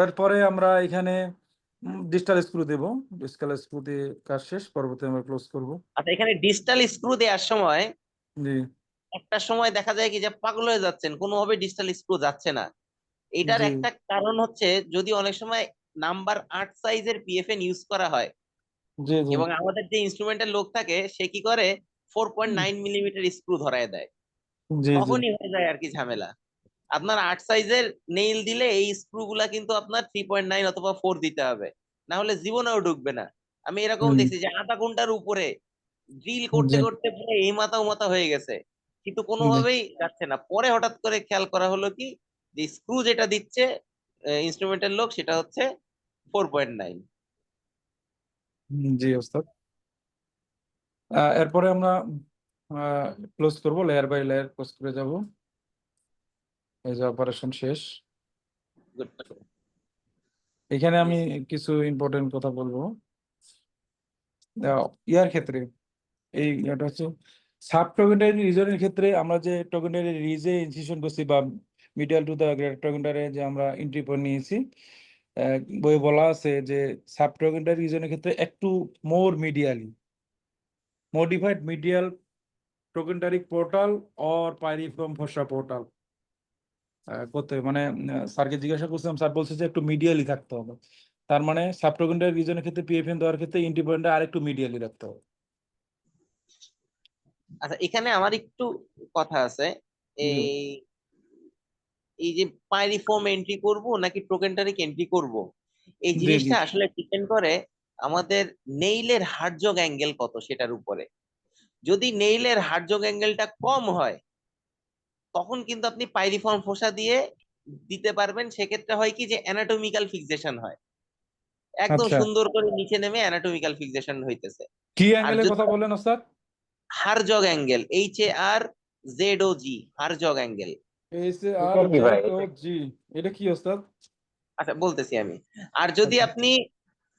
এরপরে আমরা এখানে ডিজিটাল স্ক্রু দেব, ডিজিটাল স্ক্রু দিয়ে কাজ শেষ, পরবর্তী আমরা ক্লোজ করব। আচ্ছা, এখানে ডিজিটাল স্ক্রু দেওয়ার সময় জি একটা সময় দেখা যায় কি যে পাগল হয়ে যাচ্ছেন, কোনোভাবে ডিজিটাল স্ক্রু যাচ্ছে না। এটার জি একটা কারণ হচ্ছে যদি অনেক সময় নাম্বার 8 সাইজের পিএফএন ইউজ করা হয় জি জি এবং আমাদের যে ইনস্ট্রুমেন্টের লোক থাকে সে কি করে 4.9 মিলিমিটার স্ক্রু ধরায় দেয়, জি জি তখনই হয়ে যায় আর কি ঝামেলা। আপনার 8 সাইজের নেইল দিলে এই স্ক্রু গুলা কিন্তু আপনার 3.9 অথবা 4 দিতে হবে, না হলে জীবনেও ঢুকবে না। আমি এরকম হুম, দেখছি যে আধা ঘন্টার উপরে ড্রিল করতে জি করতে পরে এই মাথা ও মাথা হয়ে গেছে, কিন্তু জি কোনোভাবেই যাচ্ছে না। পরে হঠাৎ করে খেয়াল করা হলো কি যে স্ক্রু যেটা দিচ্ছে ইনস্ট্রুমেন্টের লোক সেটা হচ্ছে 4.9। জি ওস্তাদ। এরপরে আমরা ক্লোজ করব, লেয়ার বাই লেয়ার ক্লোজ করে যাব। এই যে অপারেশন শেষ। এখানে আমি কিছু ইম্পর্টেন্ট কথা বলবো ইয়ার ক্ষেত্রে। এই এটা হচ্ছে সাব ট্রোগেন্টারি রিজনের ক্ষেত্রে আমরা যে ট্রোগেন্টারি রিজে ইনসিশন করছি বা মিডিয়াল টু দ্য গ্রেটার ট্রোগেন্টারে যে আমরা এন্ট্রি পয়েন্ট নিয়েছি, বই বলা আছে যে সাব ট্রোগেন্টারি রিজনের ক্ষেত্রে একটু more medially modified medial trochanteric portal or piriform fossa portal করতে হবে। মানে স্যারকে জিজ্ঞাসা করছিলাম, স্যার বলছে যে একটু মিডিয়ালি থাকতে হবে। তার মানে সাব ট্রোগেন্টারি রিজনের ক্ষেত্রে পিএফএন দেওয়ার ক্ষেত্রে এন্ট্রি পয়েন্টটা আরেকটু মিডিয়ালি রাখতে হবে। আচ্ছা, এখানে আমার একটু কথা আছে। জি এই এই যে পাইরিফর্ম এন্ট্রি করব নাকি ট্রোকেন্টারিক এন্ট্রি করব, এই জি জি জিনিসটা আসলে ডিপেন্ড করে আমাদের নেইলের হার্টজগ অ্যাঙ্গেল কত সেটার উপরে। যদি নেইলের হার্টজগ অ্যাঙ্গেলটা কম হয় তখন কিন্তু আপনি পাইরিফর্ম ফোসা দিয়ে দিতে পারবেন। সেক্ষেত্রে হয় কি যে অ্যানাটমিক্যাল ফিক্সেশন হয়, একদম আচ্ছা, সুন্দর করে নিচে নেমে অ্যানাটমিক্যাল ফিক্সেশন হইতেছে। কি আর অ্যাঙ্গেলের যদি কথা বললেন ওস্তাদ? Herzog angle, HARZOG, Herzog angle. এস এ আর এটা কি ভাই? জেড ও জি, এটা কি ওস্তাদ? আচ্ছা বলতেছি আমি। আর যদি আচ্ছা আপনি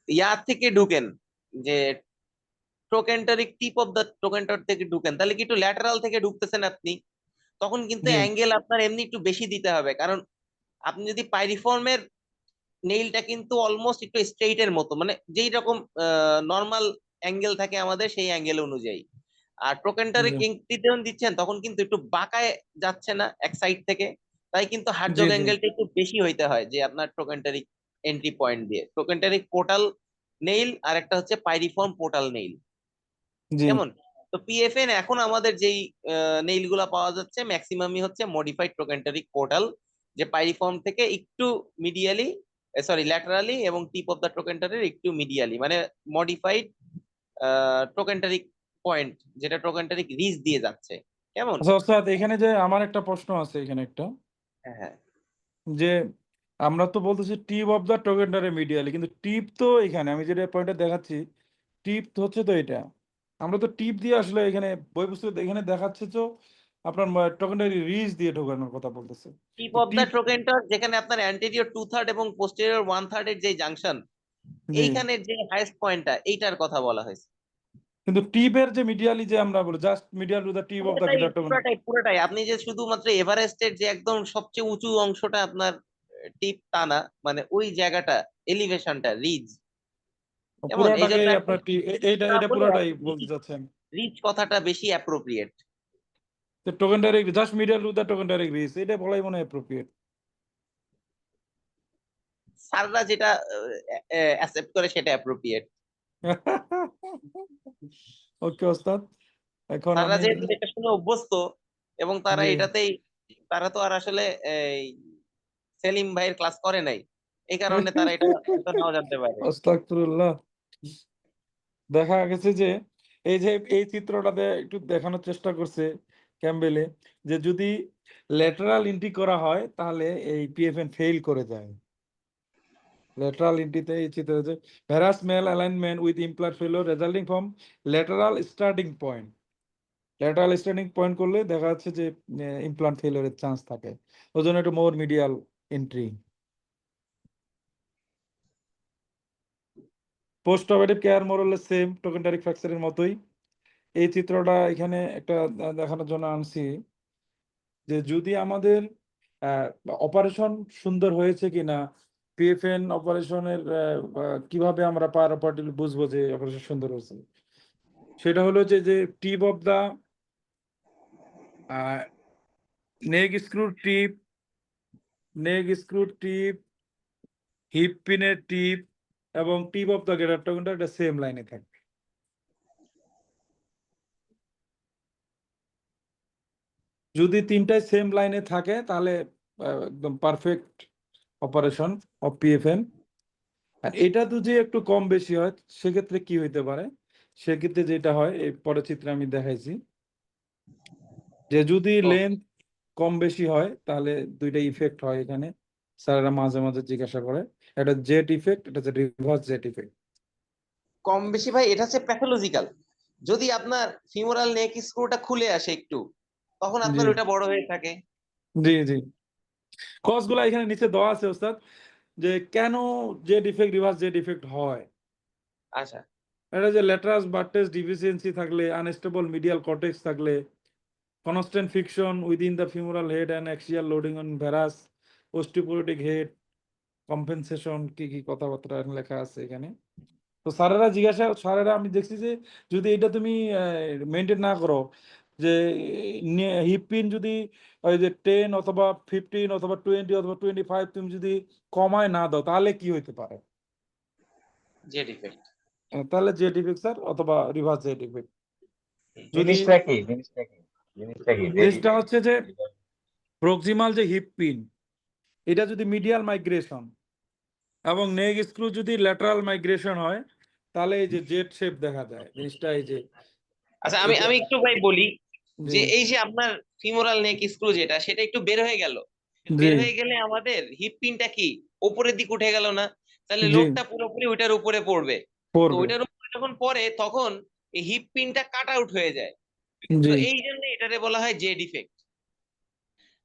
ইয়া থেকে ঢুকেন, যে ট্রোকেন্টারিক টিপ অফ দা ট্রোকেন্টার থেকে ঢুকেন, তাহলে কি একটু ল্যাটারাল থেকে ঢুকতেছেন আপনি, তখন কিন্তু জি অ্যাঙ্গেল আপনার এমনি একটু বেশি দিতে হবে। কারণ আপনি যদি পাইরিফর্মের নেইলটা কিন্তু অলমোস্ট একটু স্ট্রেইট এর মতো, মানে যেই রকম নর্মাল অ্যাঙ্গেল থাকে আমাদের সেই অ্যাঙ্গেল অনুযায়ী। আর ট্রোকেন্টারিক জি এন্ট্রি যখন দিচ্ছেন তখন কিন্তু একটু বাঁকায় যাচ্ছে না এক সাইড থেকে, তাই কিন্তু জি হার্টজগ জি অ্যাঙ্গেলটা একটু বেশি হইতে হয় যে আপনার ট্রোকেন্টারিক এন্ট্রি পয়েন্ট দিয়ে। ট্রোকেন্টারিক পোর্টাল নেইল আর একটা হচ্ছে পাইরিফর্ম পোর্টাল নেইল, জি কেমন? তো পিএফএন এখন আমাদের যেই নেইল গুলা পাওয়া যাচ্ছে ম্যাক্সিমামই হচ্ছে মডিফাইড ট্রোকেন্টারিক পোর্টাল, যে পাইরিফর্ম থেকে একটু মিডিয়ালি, সরি ল্যাটারালি, এবং টিপ অফ দা ট্রোকেন্টারের একটু মিডিয়ালি, মানে মডিফাইড ট্রোকেন্টারিক পয়েন্ট, যেটা ট্রোকেন্টারিক রিজ দিয়ে যাচ্ছে, কেমন? আচ্ছা ওস্তাদ, এখানে যে আমার একটা প্রশ্ন আছে এখানে একটা, হ্যাঁ হ্যাঁ। যে আমরা তো বলতেছি টিপ অফ দ্য ট্রোগেন্টারে মিডিয়ালি, কিন্তু টিপ তো এখানে আমি যেটা পয়েন্টে দেখাচ্ছি টিপ তো হচ্ছে তো এটা, আমরা তো টিপ দিয়ে আসলে এখানে বই পুস্তকে এখানে দেখাচ্ছে তো আপনার টোকেনটারি রিচ দিয়ে ঢোকানোর কথা বলতেছে। টিপ তো অফ দা টিপ টোকেনটর যেখানে আপনার অ্যান্টেরিয়র 2/3 এবং পোস্টেরিয়র 1/3 এর যে জাংশন, জি, এইখানের যে হাইয়েস্ট পয়েন্টটা এইটার কথা বলা হয়েছে। কিন্তু টিপের যে মিডিয়ালি যে আমরা বলি just medial to the tip of the পুরোটাই গ্রেটার টোকেন। পুরোটাই পুরোটাই আপনি যে শুধুমাত্র এভারেস্টের যে একদম সবচেয়ে উঁচু অংশটা আপনার টিপ তা না, মানে ওই জায়গাটা এলিভেশনটা রিজ, যেমন এই পুরাটাকে জন্য আপনার এইটা না এটা বলে পুরাটাই বলতে চাচ্ছেন। রিচ কথাটা বেশি অ্যাপ্রোপ্রিয়েট। তো token direct just medial to the token direct reach এটা বলাই মনে হয় অ্যাপ্রোপ্রিয়েট। স্যাররা যেটা অ্যাকসেপ্ট করে সেটা অ্যাপ্রোপ্রিয়েট। ওকে ওস্তাদ, এখন স্যাররা আমি যেহেতু এটা শুনে অভ্যস্ত এবং তারা জি এটাতেই, তারা তো আর আসলে এই সেলিম ভাইয়ের ক্লাস করে নাই, এই কারণে তারা এটা হয়তো নাও জানতে পারে। আস্তাগফিরুল্লাহ। দেখা গেছে যে এই চিত্রটাতে একটু দেখানোর চেষ্টা করছে ক্যাম্বেলে, যে যদি ল্যাটারাল এন্ট্রি করা হয় তাহলে এই পিএফএন ফেল করে যায়। ল্যাটারাল এন্ট্রিতে এই চিত্র হচ্ছে varus malalignment with implant failure resulting from lateral starting point. Lateral starting point করলে দেখা যাচ্ছে যে ইমপ্লান্ট ফেলোরের চান্স থাকে, ওই জন্য একটু more medial entry. Post operative care more or less same trochanteric ফ্র্যাকচারের মতোই। এই চিত্রটা এখানে একটা দেখানোর জন্য আনছি যে যদি আমাদের অপারেশন সুন্দর হয়েছে কিনা, পিএফএন অপারেশনের কিভাবে আমরা পার অপারেটিভ বুঝবো যে অপারেশন সুন্দর হয়েছে, সেটা হলো যে tip of the neck screw tip, hip পিনের টিপ এবং টিপ অফ দা গেটার টোকেনটা একটা সেম লাইনে থাকবে। যদি তিনটাই সেম লাইনে থাকে তাহলে একদম পারফেক্ট অপারেশন অফ পিএফএন। আর এটা তো যে একটু কম বেশি হয় সেক্ষেত্রে কি হইতে পারে, সেক্ষেত্রে যেটা হয় এই পরের চিত্রে আমি দেখাইছি যে যদি লেন্থ কম বেশি হয় তাহলে দুইটা ইফেক্ট হয় এখানে। স্যারেরা মাঝে মাঝে জিজ্ঞাসা করে, একটা জেট ইফেক্ট, এটা হচ্ছে রিভার্স জেট ইফেক্ট। কম বেশি ভাই এটা হচ্ছে প্যাথোলজিক্যাল। যদি আপনার ফিমোরাল নেক স্ক্রুটা খুলে আসে একটু, তখন জি আপনার ওটা বড় হয়ে থাকে। জি জি, কজ গুলা এখানে নিচে দেওয়া আছে ওস্তাদ, যে কেন Z effect reverse Z effect হয়। আচ্ছা, এটা যে ল্যাটারাস বার্টেস ডিফিসিয়েন্সি থাকলে, আনস্টেবল মিডিয়াল কর্টেক্স থাকলে, constant friction within the femoral head and axial loading on varus, osteoporotic head, compensation কি কি কথাবার্তা লেখা আছে এখানে। তো স্যারেরা আমি দেখছি যে যদি এটা তুমি মেনটেন না করো, যে হিপ পিন যদি ওই যে 10 অথবা 15 অথবা 20 অথবা 25 তুমি যদি কমায় না দাও তাহলে কি হইতে পারে, জেড ইফেক্ট। তাহলে জেট ইফেক্ট স্যার অথবা রিভার্স জেট ইফেক্ট। যদি জিনিসটা কি জিনিসটা হচ্ছে যে প্রক্সিমাল যে হিপ পিন এটা যদি মিডিয়াল মাইগ্রেশন এবং নেক স্ক্রু যদি ল্যাটারাল মাইগ্রেশন হয় তাহলে এই যে জেড শেপ দেখা যায় জিনিসটা। এই যে আচ্ছা, আমি এটা আমি একটু ভাই বলি জি যে এই যে আপনার ফিমোরাল নেক স্ক্রু যেটা, সেটা একটু বের হয়ে গেল, জি বের হয়ে গেলে আমাদের হিপ পিনটা কি উপরের দিক উঠে গেল না? তাহলে জি লোডটা পুরোপুরি ওইটার উপরে পড়বে। তো পড়বে। ওইটার উপরে যখন পড়ে তখন এই হিপ পিনটা কাট আউট হয়ে যায়। জি তো এই জন্য এটারে বলা হয় জেড ইফেক্ট।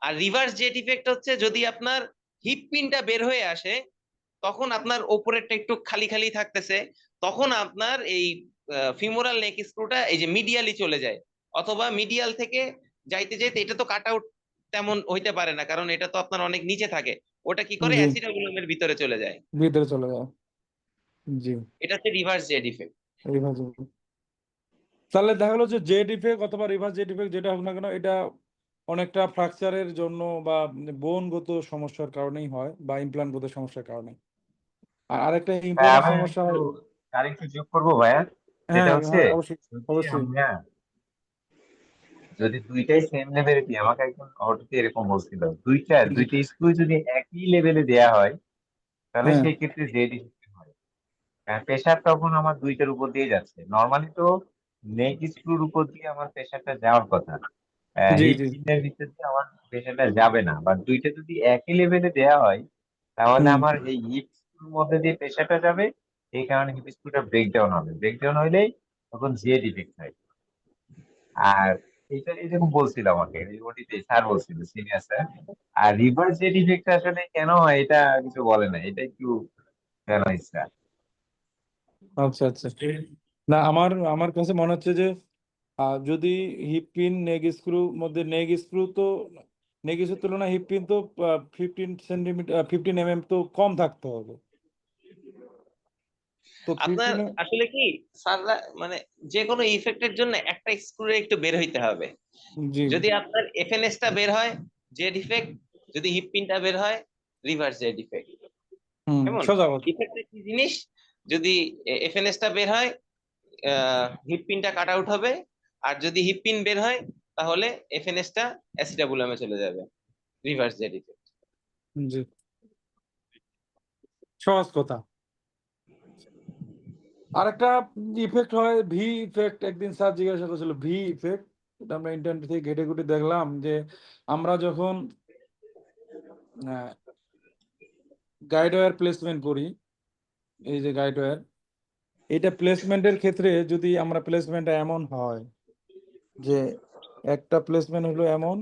আর রিভার্স জেট ইফেক্ট হচ্ছে যদি আপনার হিপ পিনটা বের হয়ে আসে, তখন আপনার ওপরেরটা একটু খালি খালি থাকতেছে, তখন আপনার এই ফিমোরাল নেক স্ক্রুটা এই যে মিডিয়ালি চলে যায়, অথবা মিডিয়াল থেকে যাইতে যাইতে এটা তো কাট আউট তেমন হইতে পারে না, কারণ এটা তো আপনার অনেক নিচে থাকে, ওটা কি করে জি অ্যাসিডোগুলোমের ভিতরে চলে যায়। ভিতরে চলে যায়। জি এটা হচ্ছে রিভার্স জেট ইফেক্ট। রিভার্স। তাহলে দেখা গেলো যে জেড ইফেক্ট অথবা রিভার্স জেড ইফেক্ট যেটা হোক না কেন এটা অনেকটা ফ্র্যাকচারের জন্য বা বোনগত সমস্যার কারণেই হয় বা ইমপ্লান্টগত সমস্যার কারণে। আর আরেকটা ইম্পর্টেন্ট আমি সমস্যা একটু হয়। আরেকটু যোগ করবো ভাইয়া, হ্যাঁ সেটা হচ্ছে হ্যাঁ অবশ্যই যদি অবশ্যই। আমরা যদি দুইটাই সেম লেভেলে দিই, আমাকে একজন অটোতে এরকম বলছিল, দুইটা স্ক্রু যদি একই লেভেলে দেয়া হয় তাহলে হ্যাঁ সেই ক্ষেত্রে জেড ইফেক্ট হয়। প্রেশার তখন আমার দুইটার উপর দিয়ে যাচ্ছে, নর্মালি তো নেক স্ক্রুর উপর দিয়ে আমার প্রেশারটা যাওয়ার কথা, জি হিপ জি পিনের ভিতর দিয়ে আমার প্রেশারটা যাবে না। বা দুইটা যদি একই লেভেলে দেয়া হয় তাহলে হুম আমার এই হিপ স্ক্রুর মধ্যে দিয়ে প্রেশারটা যাবে, এই কারণে হিপ স্ক্রুটা ব্রেকডাউন হবে, ব্রেকডাউন হইলেই তখন জেড ইফেক্ট হয়। আর এটা এরকম বলছিল আমাকে ওটিতে স্যার বলছিল সিনিয়র স্যার। আর রিভার্স জেট ইফেক্ট আসলে কেন হয় এটা কিছু বলে না, এটা একটু কেন ইচ্ছা। আচ্ছা আচ্ছা, না আমার আমার কাছে মনে হচ্ছে যে যদি হিপ পিন নেগ স্ক্রু মধ্যে নেগ স্ক্রুর তুলনায় হিপ পিন তো 15 সেন্টিমিটার 15 mm তো কম থাকতে হবে। তো আপনার 15 আসলে কি স্যাররা মানে যে কোনো ইফেক্টের জন্য একটা স্ক্রু একটু বের হইতে হবে। জি যদি আপনার এফএনএস টা বের হয় জেড ইফেক্ট, যদি হিপ পিনটা বের হয় রিভার্স জেড ইফেক্ট। কেমন সোজা কথা। ইফেক্টের কি জিনিস, যদি এফএনএস টা বের হয় হিপ পিনটা কাট আউট হবে, আর যদি হিপ পিন বের হয় তাহলে এফএনএস টা অ্যাসিটাবুলামে চলে যাবে, রিভার্স জেড ইফেক্ট। জি, সহজ কথা। আরেকটা ইফেক্ট হয় ভি ইফেক্ট, একদিন স্যার জিজ্ঞাসা করেছিল ভি ইফেক্ট, এটা আমরা ইন্টারনেট থেকে ঘেটে ঘুটে দেখলাম যে আমরা যখন গাইড ওয়্যার প্লেসমেন্ট করি, এই যে গাইড ওয়্যার, এটা প্লেসমেন্টের ক্ষেত্রে যদি আমরা প্লেসমেন্টটা এমন হয় যে একটা প্লেসমেন্ট হলো এমন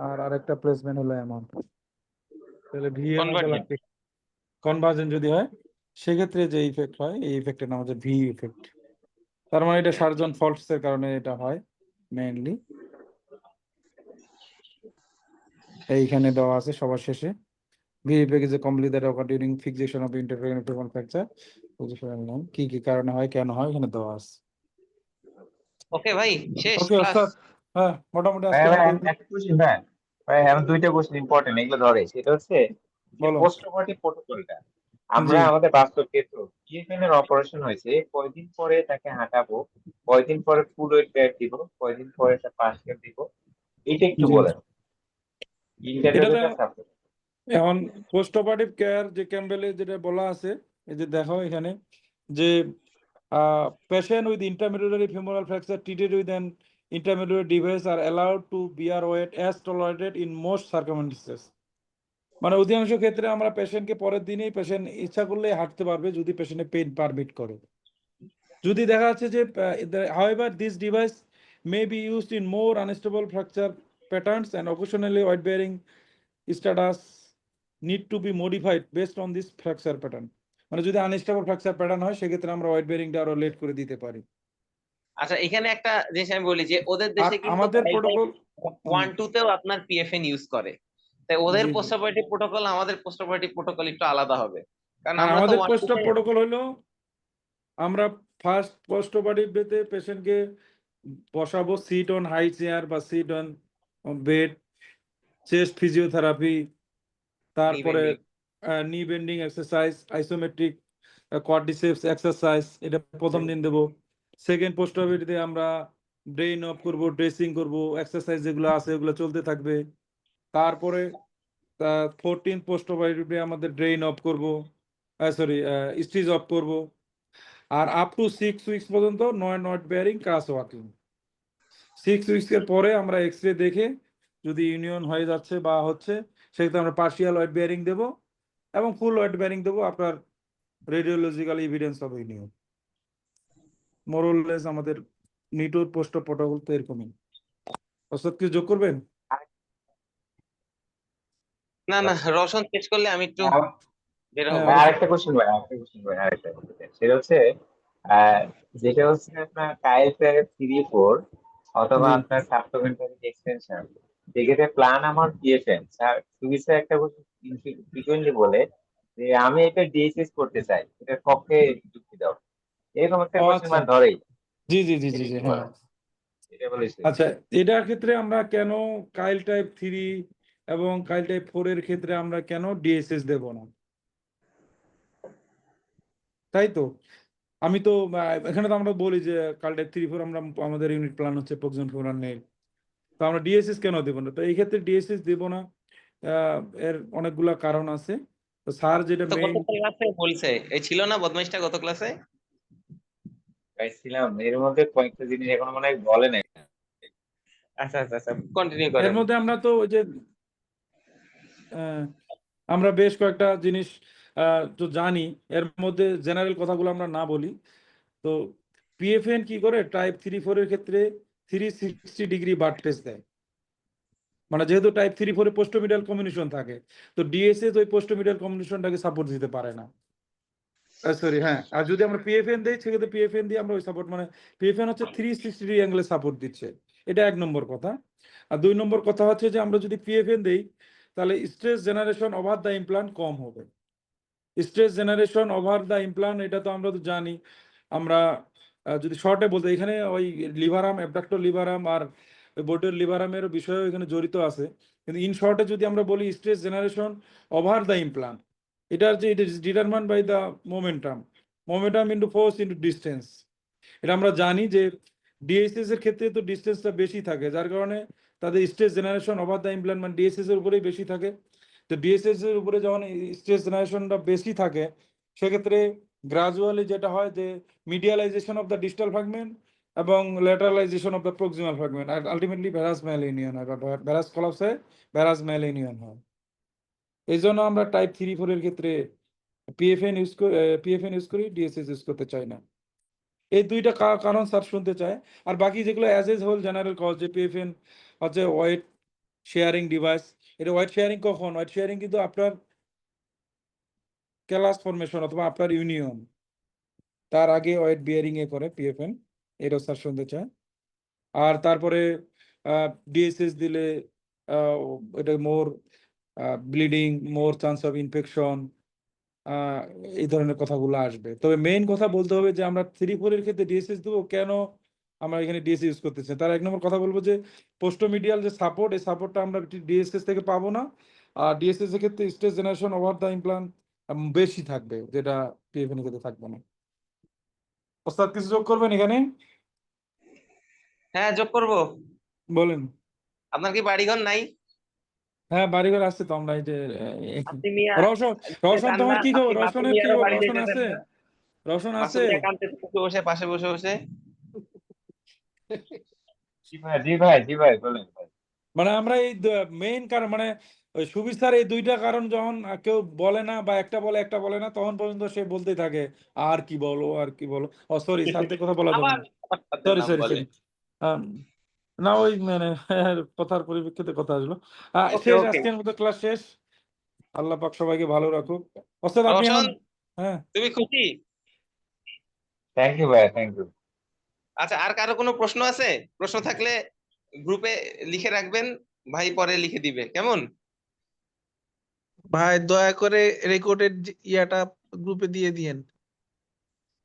আর আরেকটা প্লেসমেন্ট হলো এমন, তাহলে ভি এর মতো কনভার্জেন্ট। লাগবে। কনভার্জেন্ট যদি হয় সেক্ষেত্রে যে ইফেক্ট হয় এই ইফেক্টের নাম হচ্ছে ভি ইফেক্ট। তার মানে এটা সার্জন ফল্টস এর কারণে এটা হয় মেইনলি। এইখানে দেওয়া আছে সবার শেষে, V effect is a complete that ochre during fixation of interference fracture, positional নাম কি কি কারণে হয় কেন হয় এখানে দেওয়া আছে। ওকে ভাই, শেষ ওকে ক্লাস। ওস্তাদ, হ্যাঁ মোটামুটি ভাই আজকের ভাই মতো একটা কোশ্চেন ভাই, ভাই আমার দুইটা কোশ্চেন ইম্পর্টেন্ট এগুলো ধরে, সেটা হচ্ছে যে বলো। পোস্ট অপারেটিভ প্রোটোকলটা আমরা জি আমাদের বাস্তব ক্ষেত্র পিএফএন এর অপারেশন হয়েছে, কয়দিন পরে তাকে হাঁটাবো, কয়দিন পরে ফুল ওয়েট বেড দিব, কয়দিন পরে তার পার্সিয়াল দিব, এটা একটু জি, বলেন এটাতে ইন্টারভেটার সাপোর্ট। এখন পোস্ট অপারেটিভ কেয়ার যে ক্যাম্পবেলে যেটা বলা আছে, এই যে দেখো এখানে যে patient with intermediate femoral fracture treated with an intermediate device are allowed to bear weight as tolerated in most circumstances. মানে অধিকাংশ ক্ষেত্রে আমরা পেশেন্টকে পরের দিনেই পেশেন্ট ইচ্ছা করলে হাঁটতে পারবে যদি পেশেন্টের পেইন পারমিট করে। যদি দেখা যাচ্ছে যে however this device may be used in more unstable fracture patterns and occasionally weight bearing status need to be modified based on this fracture pattern। মানে যদি আনস্টেবল ফ্র্যাকচার প্যাটার্ন হয় সেক্ষেত্রে আমরা ওয়েট বেয়ারিংটা আরো লেট করে দিতে পারি। আচ্ছা, এখানে একটা জিনিস আমি বলি যে ওদের আর দেশে কিন্তু আমাদের প্রোটোকল 1-2 তেও আপনার পিএফএন ইউজ করে, তাই ওদের জি জি, পোস্ট অপারেটিভ প্রোটোকল আমাদের পোস্ট অপারেটিভ প্রোটোকল একটু আলাদা হবে, কারণ আর আমরা তো আমাদের 1-2 পোস্ট তে প্রোটোকল হলো আমরা ফার্স্ট পোস্ট অপারেটিভ ডেতে পেশেন্টকে বসাবো সিট অন হাই চেয়ার বা sit on bed, chest physiotherapy, তারপরে নি bending exercise, isometric quadriceps exercise, এটা প্রথম দিন দেবো। সেকেন্ড পোস্ট অপারেটিভে আমরা ব্রেইন অফ করব, ড্রেসিং করব, এক্সারসাইজ যেগুলো আছে ওগুলো চলতে থাকবে। তারপরে 14 পোস্ট অপারেটিভে আমাদের ড্রেইন অফ করব, সরি স্টিচ অফ করব। আর আপ টু 6 উইকস পর্যন্ত নট বেয়ারিং ক্রাস ওয়াকিং। 6 উইকস এর পরে আমরা এক্স রে দেখে যদি ইউনিয়ন হয়ে যাচ্ছে বা হচ্ছে সেক্ষেত্রে আমরা পার্শিয়াল ওয়েট বেয়ারিং দেবো এবং ফুল ওয়েট বেয়ারিং দেবো আপনার রেডিওলজিক্যাল এভিডেন্স অফ ইউনিয়ন। মোরলেস আমাদের নিটোর পোস্ট প্রোটোকল তো এরকমই। ওস্তাদ কিছু যোগ করবেন? না না, রওশন শেষ করলে আমি একটু বের হ্যাঁ হবো। ভাই অবশ্যই। আরেকটা কোশ্চেন ভাই, আরেকটা question। সেটা হচ্ছে যেটা হচ্ছে আপনার কাইলফের 3-4 অথবা জি আপনার সাপ্লিমেন্টারি এক্সটেনশন, সেক্ষেত্রে প্ল্যান আমার পিএফএন স্যার সুবিসা একটা ফ্রিকুয়েন্টলি বলে যে আমি এটা ডিএসএস করতে চাই, এটার পক্ষে যুক্তি দাও, এরকম একটা ও কোশ্চেন আচ্ছা, মানে ধরেই জি জি জি জি এটা জি, কি হ্যাঁ। বলেন, এটা বলেছি। আচ্ছা, এটার ক্ষেত্রে আমরা কেন কাইল টাইপ 3 এবং কাইল টাইপ 4 এর ক্ষেত্রে আমরা কেন ডিএসএস দেব না, তাই তো? আমি তো এখানে তো আমরা বলি যে কাইল টাইপ 3-4 আমরা আমাদের ইউনিট প্ল্যান হচ্ছে প্রক্সিজন ফিউরাল নেই, তো আমরা ডিএসএস কেন দেব না? তো এই ক্ষেত্রে ডিএসএস দেব না, এর অনেকগুলা কারণ আছে। তো স্যার যেটা তো মেইন, গত ক্লাসে বলছে, এই ছিল না বদমাইশটা গত ক্লাসে? পাইছিলাম এর মধ্যে কয়েকটা জিনিস এখন মনে হয় বলে নাই। আচ্ছা আচ্ছা আচ্ছা, কন্টিনিউ এর করেন। মধ্যে আমরা তো ওই যে আমরা বেশ কয়েকটা জিনিস তো জানি, এর মধ্যে জেনারেল কথাগুলো আমরা না বলি। তো পিএফএন কি করে টাইপ 3-4 এর ক্ষেত্রে 360 ডিগ্রি বার্টফেস দেয়। মানে যেহেতু টাইপ 3-4 এ পোস্টোমিডিয়াল কম্বিনেশন থাকে, তো ডিএসএস ওই পোস্টোমিডিয়াল কম্বিনেশনটাকে সাপোর্ট দিতে পারে না। সরি, হ্যাঁ, আর যদি আমরা পিএফএন দেই সেক্ষেত্রে পিএফএন দিয়ে আমরা ওই সাপোর্ট, মানে পিএফএন হচ্ছে 360 ডিগ্রি অ্যাঙ্গেলে সাপোর্ট দিচ্ছে, এটা 1 নম্বর কথা। আর 2 নম্বর কথা হচ্ছে যে আমরা যদি পিএফএন দেই তাহলে stress generation over the implant কম হবে। Stress generation over the implant এটা তো আমরা তো জানি। আমরা যদি শর্টে বলতে এখানে ওই লিভারাম, অ্যাবডাক্টর লিভারাম আর ওই বোর্ডের লিভারামের বিষয়ও এখানে জড়িত আছে, কিন্তু ইন শর্টে যদি আমরা বলি stress generation over the implant, এটার যে it is determined by the momentum into force into distance. এটা আমরা জানি যে ডিএসএস এর ক্ষেত্রে তো ডিস্টেন্সটা বেশি থাকে, যার কারণে তাদের stress generation over the implant মানে ডিএসএস এর উপরেই বেশি থাকে। তো ডিএসএস এর উপরে যখন স্ট্রেস জেনারেশনটা বেশি থাকে সেক্ষেত্রে গ্রাজুয়ালি যেটা হয় যে medialization of the distal fragment এবং lateralization of the proximal fragment, আর আলটিমেটলি ভ্যারাস ম্যালিনিয়ন হয়, ভ্যারাস কলাপসে ভ্যারাস ম্যালিনিয়ন হয়। এই জন্য আমরা টাইপ 3-4 এর ক্ষেত্রে পিএফএন ইউজ করি, ডিএসএস ইউজ করতে চাই না। এই দুইটা কারণ স্যার শুনতে চায়। আর বাকি যেগুলো as a whole general cause, যে পিএফএন হচ্ছে ওয়েট শেয়ারিং ডিভাইস। এটা ওয়েট শেয়ারিং কখন? ওয়েট শেয়ারিং কিন্তু আপনার ক্লাস ফরমেশন অথবা আপনার ইউনিয়ন, তার আগে ওয়েট বিয়ারিং এ করে পিএফএন, এটাও স্যার শুনতে চায়। আর তারপরে ডিএসএস দিলে এটা more bleeding, more chance of infection, এই ধরনের কথাগুলো আসবে। তবে মেইন কথা বলতে হবে যে আমরা 3-4 এর ক্ষেত্রে ডিএসএস দেবো কেন, আমরা এখানে ডিএসএস ইউজ করতেছি। তার 1 নম্বর কথা বলবো যে পোস্টোমিডিয়াল যে সাপোর্ট, এই সাপোর্টটা আমরা ডিএসএস থেকে পাবো না। আর ডিএসএস এর ক্ষেত্রে stress generation over the implant বেশি থাকবে, যেটা পিএফএন এর ক্ষেত্রে থাকবে না। ওস্তাদ কিছু যোগ করবেন এখানে? হ্যাঁ, যোগ করব। বলেন। আপনার কি বাড়িঘর নাই? হ্যাঁ, বাড়িঘর আসছে তো, আমরা এই যে আপনি মিয়া রওশন, রওশন তোমার কি খবর? রওশনের কি খবর? রওশন যেতেন আছে? না? রওশন মাসুদ আছে? মিয়া কাঁদতেছে বসে পাশে বসে বসে। জি ভাই বলেন ভাই। মানে আমরা এই মেইন কারণ, মানে ওই সুবীর স্যার এই দুইটা কারণ যখন কেউ বলে না বা একটা বলে একটা বলে না, তখন পর্যন্ত সে বলতেই থাকে আর কি বলো আর কি বলো। ও সরি, স্যারদের কথা বলা যাবে আবার না, আপনাদের সরি নাম সরি বলে। সরি। না ওই মানে কথার পরিপ্রেক্ষিতে কথা আসলো। ওকে শেষ, ওকে। আজকের মতো ক্লাস শেষ। আল্লাহ পাক সবাইকে ভালো রাখুক। ওস্তাদ আপনি রওশন, এখন, হ্যাঁ তুমি খুশি? থ্যাংক ইউ ভাই, থ্যাংক ইউ। আচ্ছা, আর কারো কোনো প্রশ্ন আছে? প্রশ্ন থাকলে গ্রুপে লিখে রাখবেন, ভাই পরে লিখে দিবে, কেমন? ভাই দয়া করে রেকর্ডেড ইয়াটা গ্রুপে দিয়ে দিয়েন।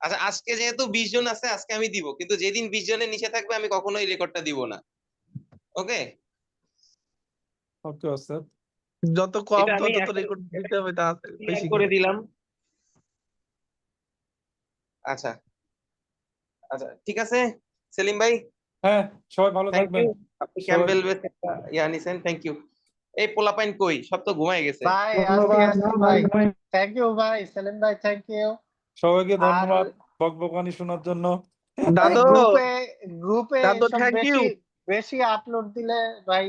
আচ্ছা, আজকে যেহেতু 20 জন আছে আজকে আমি দিব, কিন্তু যেদিন 20 জনের নিচে থাকবে আমি কখনোই রেকর্ডটা দিব না। ওকে? ওকে ওস্তাদ। যত কম এটা আমি তত তো এখন রেকর্ড দিতে হবে, তা ক্লিয়ার বেশি করে করে। দিলাম। আচ্ছা আচ্ছা, ঠিক আছে সেলিম ভাই, হ্যাঁ, সবাই ভালো থ্যাংক থাকবেন। ইউ। আপনি সবাই ক্যাম্বেল বেস একটা ইয়া নিছেন, থ্যাংক ইউ। এই পোলাপাইন কই? সব তো ঘুমায় গেছে। ভাই ধন্যবাদ আসছি ভাই। থ্যাংক ইউ ভাই, সেলিম ভাই, থ্যাংক ইউ। সবাইকে, আর ধন্যবাদ বকবকানি শোনার জন্য। দাদু, গ্রুপে দাদু এসব থ্যাংক ইউ। বেশি বেশি আপলোড দিলে ভাই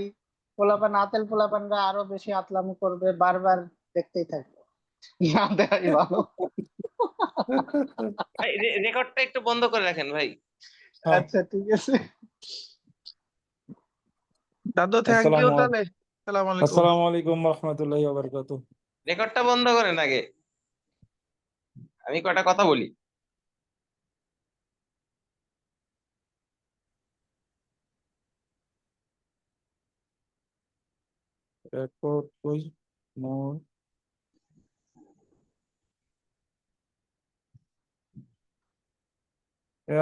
পোলাপান আতেল পোলাপানরা আরো বেশি আতলামি করবে, বারবার দেখতেই থাকবে। না দেখাই ভালো। ভাই রেকর্ডটা একটু বন্ধ করে রাখেন ভাই। হ্যাঁ, আচ্ছা ঠিক আছে। দাদু থ্যাংক ইউ। আসসালামু তাহলে আসসালামু আলাইকুম। আসসালামু আলাইকুম ওয়া রাহমাতুল্লাহি ওয়া বারাকাতুহু। রেকর্ডটা বন্ধ করেন আগে, আমি কয়টা কথা বলি। রেকর্ড কই? মোর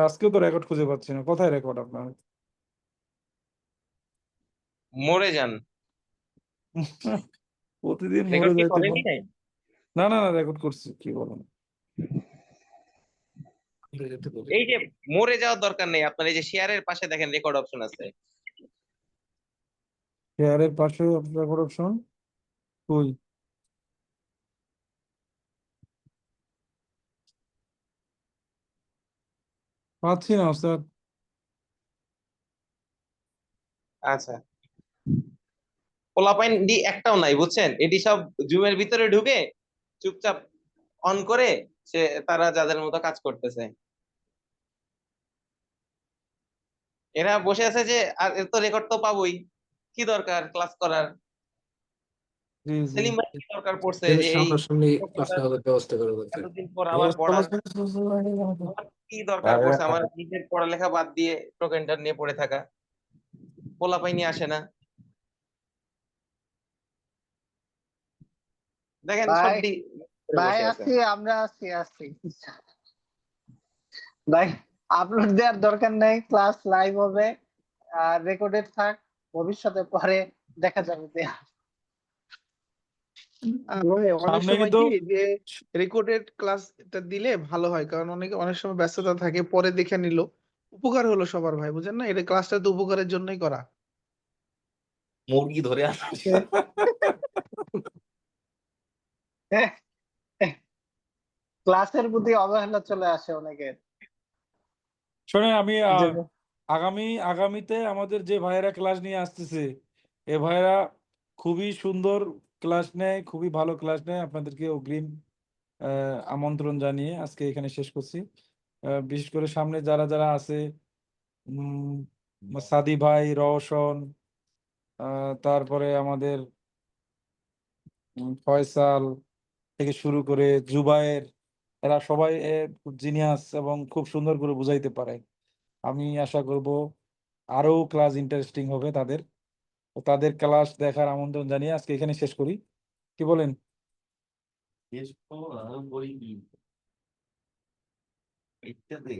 আজকেও তো রেকর্ড খুঁজে পাচ্ছি না, কোথায় রেকর্ড আপনার? মরে যান। প্রতিদিন মরে রেকর্ড কি যাইতে করেনি নাই? না না না, রেকর্ড করছি, কি বলেন? মরে যেতে বলে। এই যে মরে যাওয়ার দরকার নেই আপনার, এই যে শেয়ারের পাশে দেখেন রেকর্ড অপশন আছে। শেয়ারের পাশে রেকর্ড অপশন কই? পাচ্ছি না স্যার। আচ্ছা, পোলাপাইন ডি একটাও নাই বুঝছেন, এটি সব জুমের ভিতরে ঢুকে চুপচাপ অন করে সে তারা যাদের মতো কাজ করতেছে। এরা বসে আছে যে আর এর তো রেকর্ড তো পাবোই, কি দরকার ক্লাস করার? জি জি সেলিম ভাই কি দরকার পড়ছে এদের যে এই সামনাসামনি ক্লাস নেওয়ার ব্যবস্থা করে বলতে এতদিন পর আবার পড়ার? আমার কি দরকার পড়ছে আমার নিজের পড়ালেখা বাদ দিয়ে টোকেনটা নিয়ে পড়ে থাকা? পোলাপাই নিয়ে আসে না, দেখেন সব ভাই ভাই বসে আছে। আছি, আমরা আছি ভাই। আপলোড দেওয়ার দরকার নেই, ক্লাস লাইভ হবে আর রেকর্ডেড থাক, ভবিষ্যতে পরে দেখা যাবে দেয়া। ভাই অনেক সামনে সময় কিন্তু কি যে রেকর্ডেড ক্লাসটা দিলে ভালো হয়, কারণ অনেক সময় ব্যস্ততা থাকে, পরে দেখে নিল, উপকার হলো সবার ভাই, বুঝেন না? এটা ক্লাসটা তো উপকারের জন্যই করা। মুরগি ধরে আসছে। ক্লাসের প্রতি অবহেলা চলে আসে অনেকের। শোনেন আমি যে আগামীতে আমাদের যে ভাইয়েরা ক্লাস নিয়ে আসতেছে, এ ভাইয়েরা খুবই সুন্দর ক্লাস নেয়, খুবই ভালো ক্লাস নেয়। আপনাদেরকে অগ্রিম আমন্ত্রণ জানিয়ে আজকে এখানে শেষ করছি। বিশেষ করে সামনে যারা যারা আছে, সাদি ভাই, রওশন, তারপরে আমাদের ফয়সাল থেকে শুরু করে জুবায়ের, এরা সবাই জিনিয়াস এবং খুব সুন্দর করে বুঝাইতে পারে। আমি আশা করব আরো ক্লাস ইন্টারেস্টিং হবে তাদের। তো তাদের ক্লাস দেখার আমন্ত্রণ জানিয়ে আজকে এখানে শেষ করি, কি বলেন? শেষ করো, আরো বই কি? ইত্যাদি